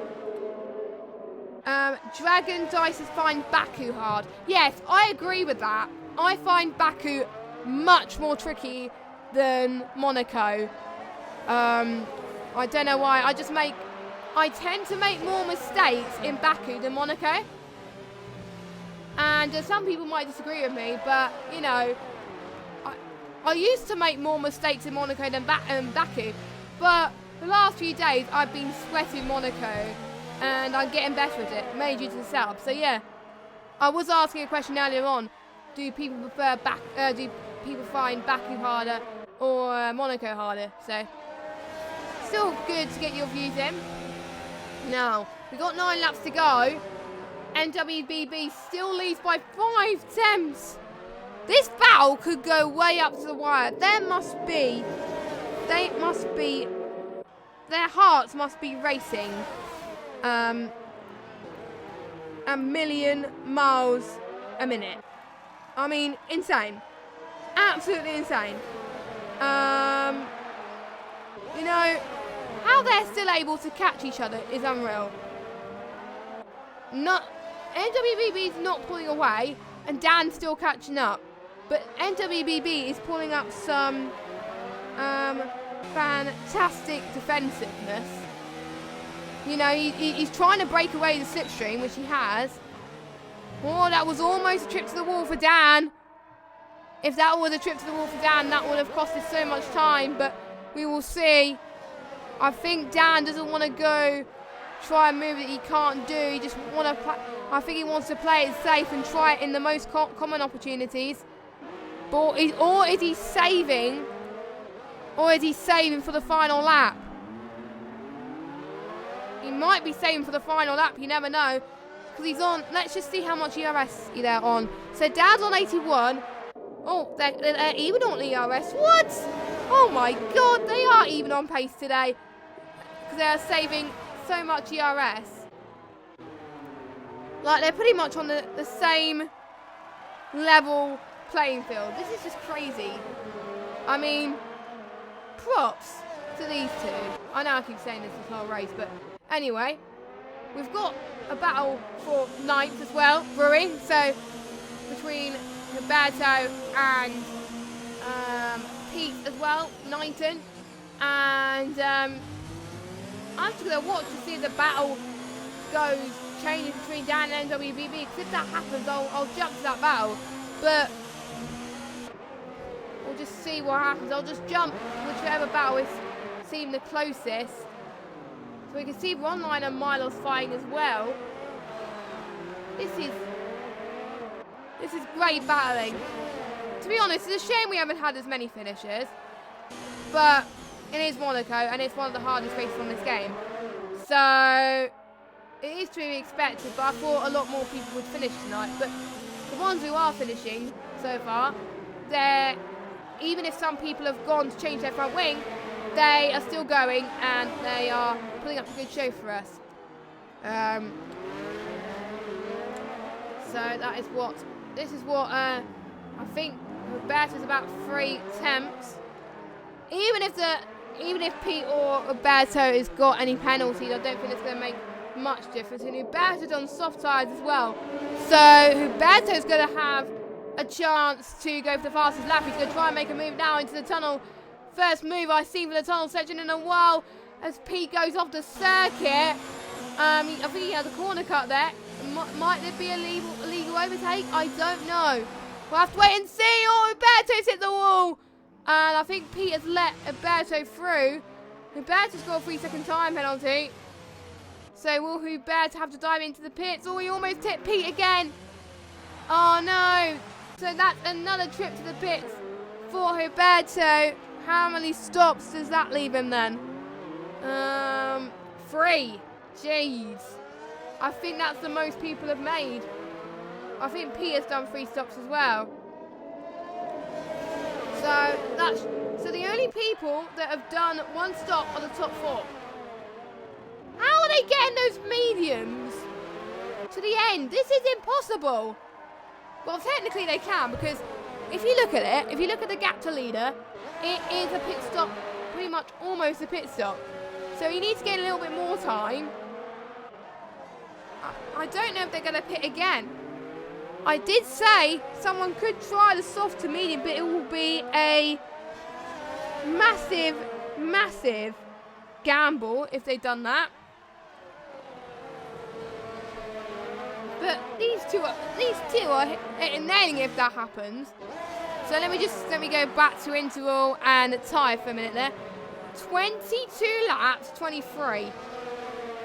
Dragon Dice find Baku hard. Yes, I agree with that. I find Baku much more tricky than Monaco. I don't know why. I tend to make more mistakes in Baku than Monaco. And some people might disagree with me, but, you know, I used to make more mistakes in Monaco than Baku. But the last few days, I've been sweating Monaco, and I'm getting better at it, mainly due to the setup. So, yeah, I was asking a question earlier on. Do people prefer do people find Baku harder or Monaco harder? So, still good to get your views in. Now, we've got 9 laps to go. NWBB still leads by 5 tenths. This battle could go way up to the wire. Their hearts must be racing a million miles a minute. I mean, insane. Absolutely insane. You know, how they're still able to catch each other is unreal. NWBB is not pulling away, and Dan's still catching up. But NWBB is pulling up some fantastic defensiveness. You know, he's trying to break away the slipstream, which he has. Oh, that was almost a trip to the wall for Dan. If that was a trip to the wall for Dan, that would have costed so much time, but we will see. I think Dan doesn't want to go try a move that he can't do. He just I think he wants to play it safe and try it in the most common opportunities. Or is he saving? Or is he saving for the final lap? He might be saving for the final lap. You never know. Because he's on. Let's just see how much ERS they're on. So Dan's on 81. Oh, they're even on ERS. What? Oh my God, they are even on pace today. Because they are saving so much ERS. Like, they're pretty much on the same level playing field. This is just crazy. I mean, props to these two. I know I keep saying this whole race, but anyway, we've got a battle for ninth as well, brewing. So between Roberto and Pete as well, Knighton. And I'm just going to watch to see if the battle changes between Dan and NWBB. Because if that happens, I'll jump to that battle. But we'll just see what happens. I'll just jump whichever battle is seem the closest. So we can see Ronline and Milos fighting as well. This is great battling. To be honest, it's a shame we haven't had as many finishes. But it is Monaco, and it's one of the hardest races on this game. So it is to be expected, but I thought a lot more people would finish tonight. But the ones who are finishing so far, even if some people have gone to change their front wing, they are still going, and they are putting up a good show for us. So this is what I think Roberto's about 3 attempts. Even if Pete or Roberto has got any penalties, I don't think it's going to make much difference. And Roberto's on soft tyres as well, so Roberto's going to have a chance to go for the fastest lap. He's going to try and make a move now into the tunnel. First move I've seen for the tunnel section in a while as Pete goes off the circuit. I think he has a corner cut there. Might there be a legal overtake? I don't know. We'll have to wait and see. Oh, Roberto's hit the wall. And I think Pete has let Roberto through. Roberto's got a 3-second time penalty. So will Roberto have to dive into the pits? Oh, he almost hit Pete again. Oh, no. So that's another trip to the pits for Roberto. How many stops does that leave him then? 3. Jeez. I think that's the most people have made. I think Pete has done 3 stops as well. So the only people that have done 1 stop are the top 4. How are they getting those mediums to the end? This is impossible. Well, technically they can, because if you look at it, if you look at the gap to leader, it is a pit stop, pretty much almost a pit stop. So you need to get a little bit more time. I don't know if they're going to pit again. I did say someone could try the soft to medium, but it will be a massive, massive gamble if they've done that. But these two are nailing it if that happens. So let me go back to interval and tie for a minute there. 22 laps, 23.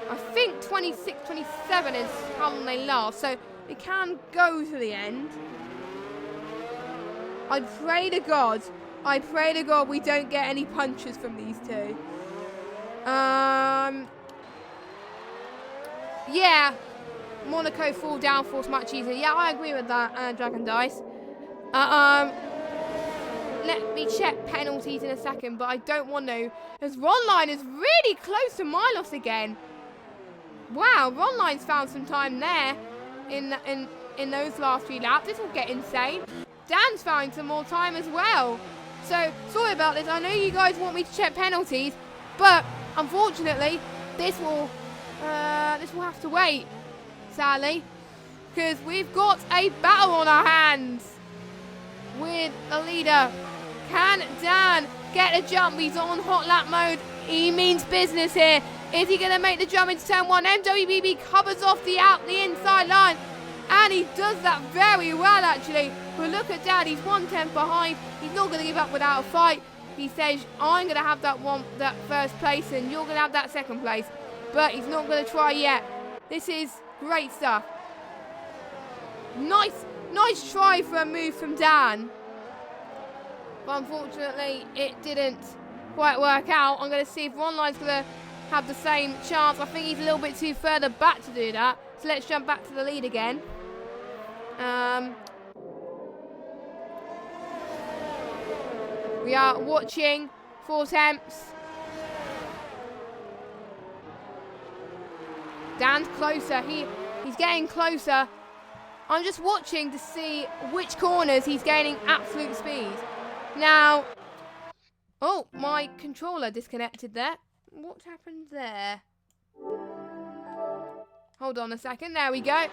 I think 26, 27 is how long they last. So they can go to the end. I pray to God we don't get any punches from these two. Yeah, Monaco full downforce much easier. Yeah, I agree with that, Dragon Dice. Let me check penalties in a second, but I don't want to, as Ronline is really close to Milos again. Wow, Ronline's found some time there in those last 3 laps. This will get insane. Dan's found some more time as well. So, sorry about this. I know you guys want me to check penalties, but unfortunately, this will have to wait, sadly, because we've got a battle on our hands with the leader. Can Dan get a jump? He's on hot lap mode. He means business here. Is he going to make the jump into turn 1? MWBB covers off the inside line. And he does that very well, actually. But look at Dan. He's 1/10 behind. He's not going to give up without a fight. He says, I'm going to have that first place, and you're going to have that second place. But he's not going to try yet. This is great stuff. Nice try for a move from Dan. But unfortunately, it didn't quite work out. I'm going to see if Ronline's going to have the same chance. I think he's a little bit too further back to do that. So let's jump back to the lead again. We are watching 4 attempts. Dan's closer. He's getting closer. I'm just watching to see which corners he's gaining absolute speed. Now, oh, my controller disconnected there. What happened there? Hold on a second. There we go.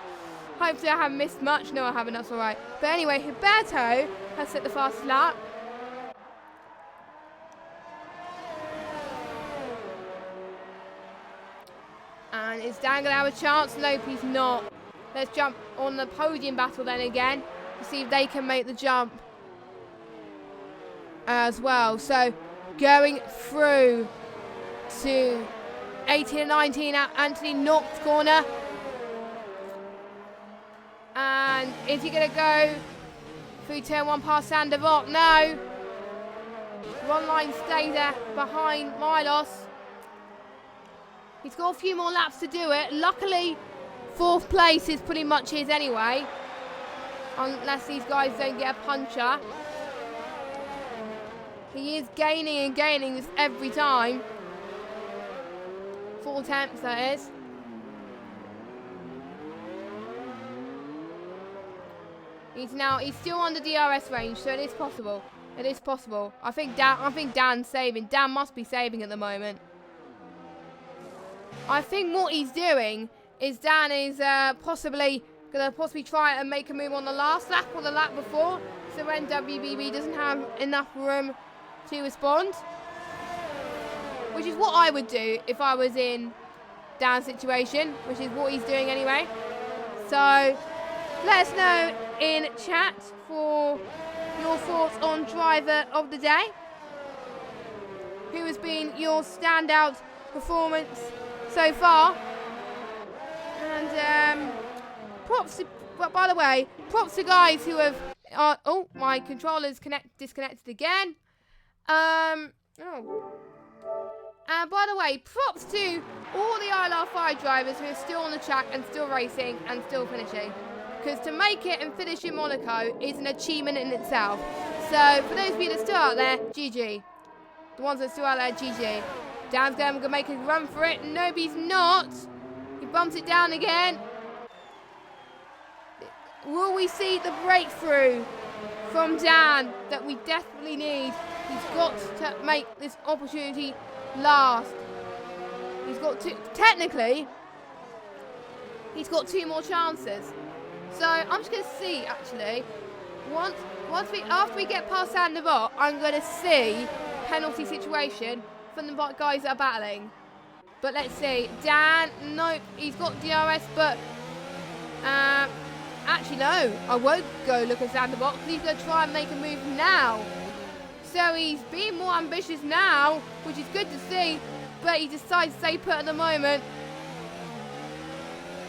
Hopefully I haven't missed much. No, I haven't. That's all right. But anyway, Roberto has set the fastest lap. And is Dan going to have a chance? Nope, he's not. Let's jump on the podium battle then again to see if they can make the jump as well. So going through to 18 and 19 at Anthony Knox corner. And is he going to go through turn 1 past Sandoval? No. One line stay there behind Milos. He's got a few more laps to do it. Luckily, 4th place is pretty much his anyway. Unless these guys don't get a puncher. He is gaining and gaining this every time. 4 attempts, that is. He's still on the DRS range, so it is possible. It is possible. I think Dan's saving. Dan must be saving at the moment. I think what he's doing is Dan is possibly going to try and make a move on the last lap or the lap before, so when WBB doesn't have enough room to respond. Which is what I would do if I was in Dan's situation, which is what he's doing anyway. So let us know in chat for your thoughts on driver of the day. Who has been your standout performance so far? And props to, by the way, props to guys who have oh, my controller's disconnected again. And by the way, props to all the ILR5 drivers who are still on the track and still racing and still finishing. Because to make it and finish in Monaco is an achievement in itself. So for those of you that are still out there, GG. The ones that are still out there, GG. Dan's going to make a run for it. Nope, he's not. He bumps it down again. Will we see the breakthrough from Dan that we desperately need? He's got to make this opportunity last. He's got to, technically, he's got 2 more chances. So I'm just going to see, actually, after we get past Sandoval, I'm going to see penalty situation from the guys that are battling. But let's see. Dan, nope, he's got DRS, but actually no, I won't go look at Sandoval because he's going to try and make a move now. So he's being more ambitious now, which is good to see, but he decides to stay put at the moment.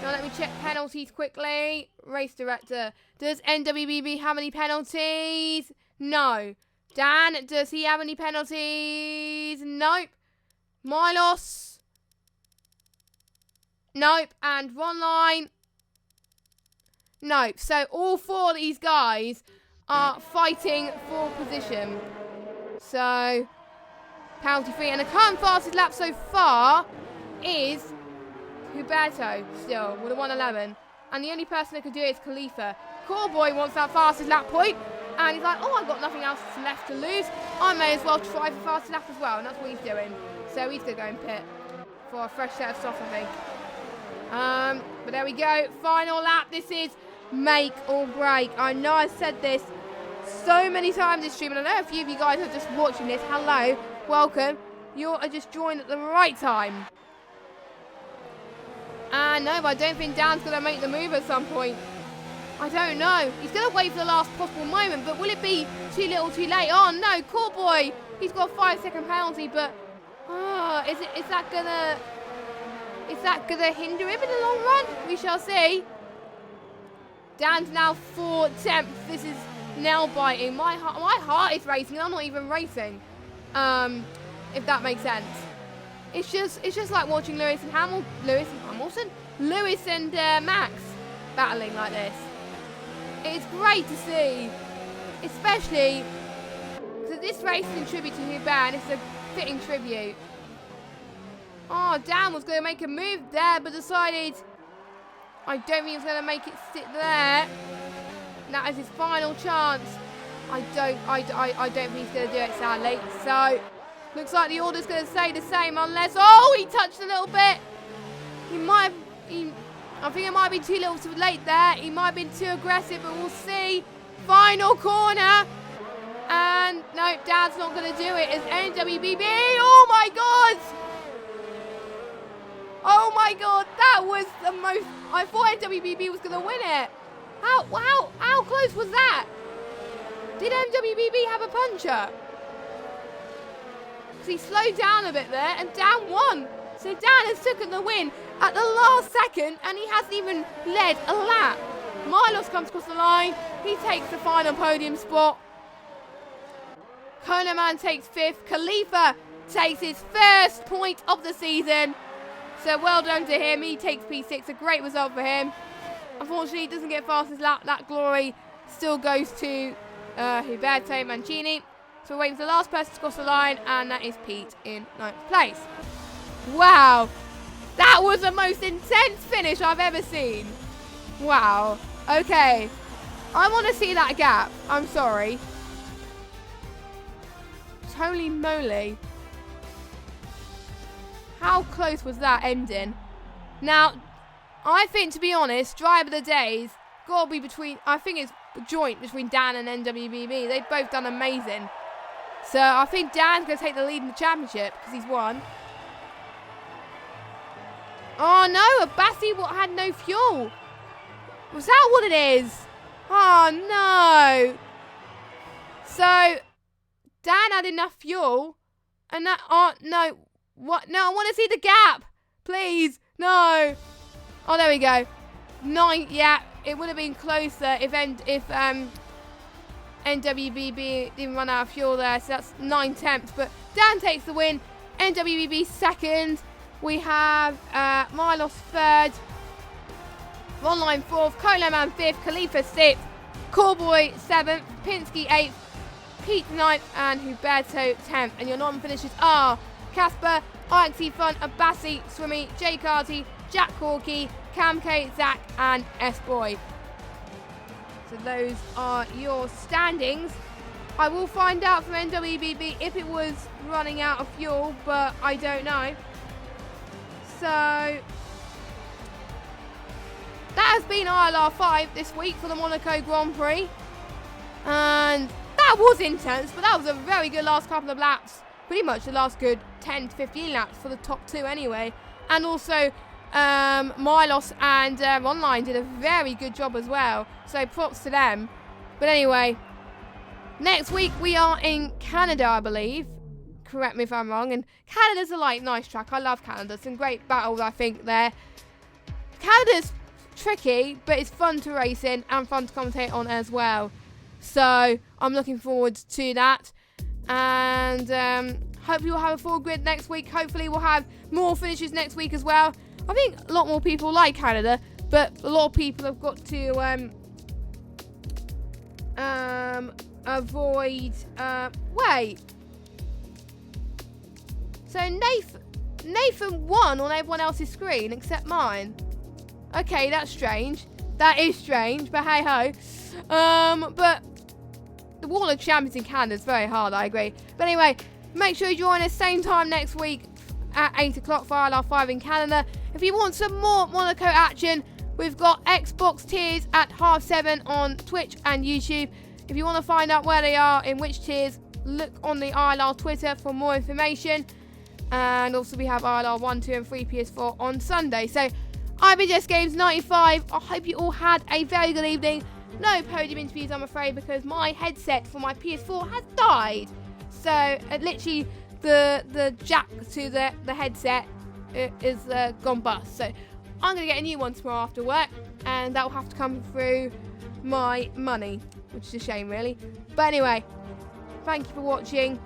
Now let me check penalties quickly. Race director. Does NWBB have any penalties? No. Dan, does he have any penalties? Nope. Milos? Nope. And one line? Nope. So all 4 of these guys are fighting for position. So, penalty free. And the current fastest lap so far is Huberto still with a 1:11. And the only person that could do it is Khalifa. Callboy wants that fastest lap point. And he's like, oh, I've got nothing else left to lose. I may as well try for fastest lap as well. And that's what he's doing. So he's going to go and pit for a fresh set of softs, I think. But there we go. Final lap. This is make or break. I know I said this so many times this stream, and I know a few of you guys are just watching this. Hello, welcome. You're just joined at the right time. No, but I don't think Dan's going to make the move at some point. I don't know. He's going to wait for the last possible moment, but will it be too little too late? Oh no, Callboy. He's got a 5-second penalty, but is that gonna hinder him in the long run? We shall see. Dan's now 4 attempts. This is nail biting. My heart is racing. I'm not even racing. If that makes sense. It's just like watching Lewis and Max battling like this. It's great to see, especially because this race is in tribute to Hubert, and it's a fitting tribute. Oh, Dan was going to make a move there, but decided I don't think he's going to make it sit there. And that is his final chance. I don't think he's going to do it, sadly. So, looks like the order's going to stay the same unless... Oh, he touched a little bit. I think it might be too little too late there. He might have been too aggressive, but we'll see. Final corner. And, no, Dan's not going to do it. It's NWBB. Oh, my God. Oh, my God. That was the most... I thought NWBB was going to win it. How close was that? Did NWBB have a puncher? Because he slowed down a bit there, and Dan won. So Dan has taken the win at the last second, and he hasn't even led a lap. Milos comes across the line. He takes the final podium spot. Coleman takes 5th. Khalifa takes his first point of the season. So well done to him. He takes P6. A great result for him. Unfortunately, he doesn't get fastest lap. That glory still goes to Huberto Mancini. So we're waiting for the last person to cross the line, and that is Pete in 9th place. Wow. That was the most intense finish I've ever seen. Wow. Okay. I want to see that gap. I'm sorry. Holy moly. How close was that ending? Now, I think, to be honest, drive of the days got to be between, I think it's joint between Dan and NWBB. They've both done amazing. So I think Dan's going to take the lead in the championship because he's won. Oh no, Abassi had no fuel. Was that what it is? Oh no. So Dan had enough fuel, and that, oh no, what? No, I want to see the gap, please. No. Oh, there we go. 9. Yeah, it would have been closer if NWBB didn't run out of fuel there. So that's 9/10. But Dan takes the win. NWBB 2nd. We have Milos 3rd. Online 4th. Coleman 5th. Khalifa 6th. Callboy 7th. Pinsky 8th. Pete 9th. And Huberto 10th. And your non-finishers are Casper, IXC Fun, Abassi, Swimmy, Jay Carty, Jack Corky, Cam K, Zach, and S-Boy. So those are your standings. I will find out from NWBB if it was running out of fuel, but I don't know. So that has been ILR5 this week for the Monaco Grand Prix. And that was intense, but that was a very good last couple of laps. Pretty much the last good 10 to 15 laps for the top 2 anyway. And also Milos and Online did a very good job as well. So props to them. But anyway, next week we are in Canada, I believe. Correct me if I'm wrong. And Canada's a nice track. I love Canada. Some great battles, I think, there. Canada's tricky, but it's fun to race in and fun to commentate on as well. So I'm looking forward to that. And hopefully we'll have a full grid next week. Hopefully we'll have more finishes next week as well. I think a lot more people like Canada, but a lot of people have got to avoid... wait. So Nathan won on everyone else's screen except mine. Okay, that's strange. That is strange, but hey ho. But the Wall of Champions in Canada is very hard, I agree. But anyway, make sure you join us same time next week at 8 o'clock for ILR5 in Canada. If you want some more Monaco action, we've got Xbox tiers at 7:30 on Twitch and YouTube. If you want to find out where they are, in which tiers, look on the ILR Twitter for more information. And also we have ILR 1, 2 and 3 PS4 on Sunday. So I've been Jess Games 95. I hope you all had a very good evening. No podium interviews, I'm afraid, because my headset for my PS4 has died. So literally the jack to the headset is gone bust. So I'm going to get a new one tomorrow after work, and that will have to come through my money, which is a shame really. But anyway, thank you for watching.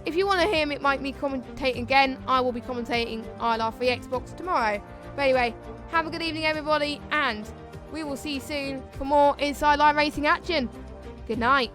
If you want to hear me commentating again, I will be commentating ILR3 Xbox tomorrow. But anyway, have a good evening everybody, and we will see you soon for more Inside Line Racing action. Good night.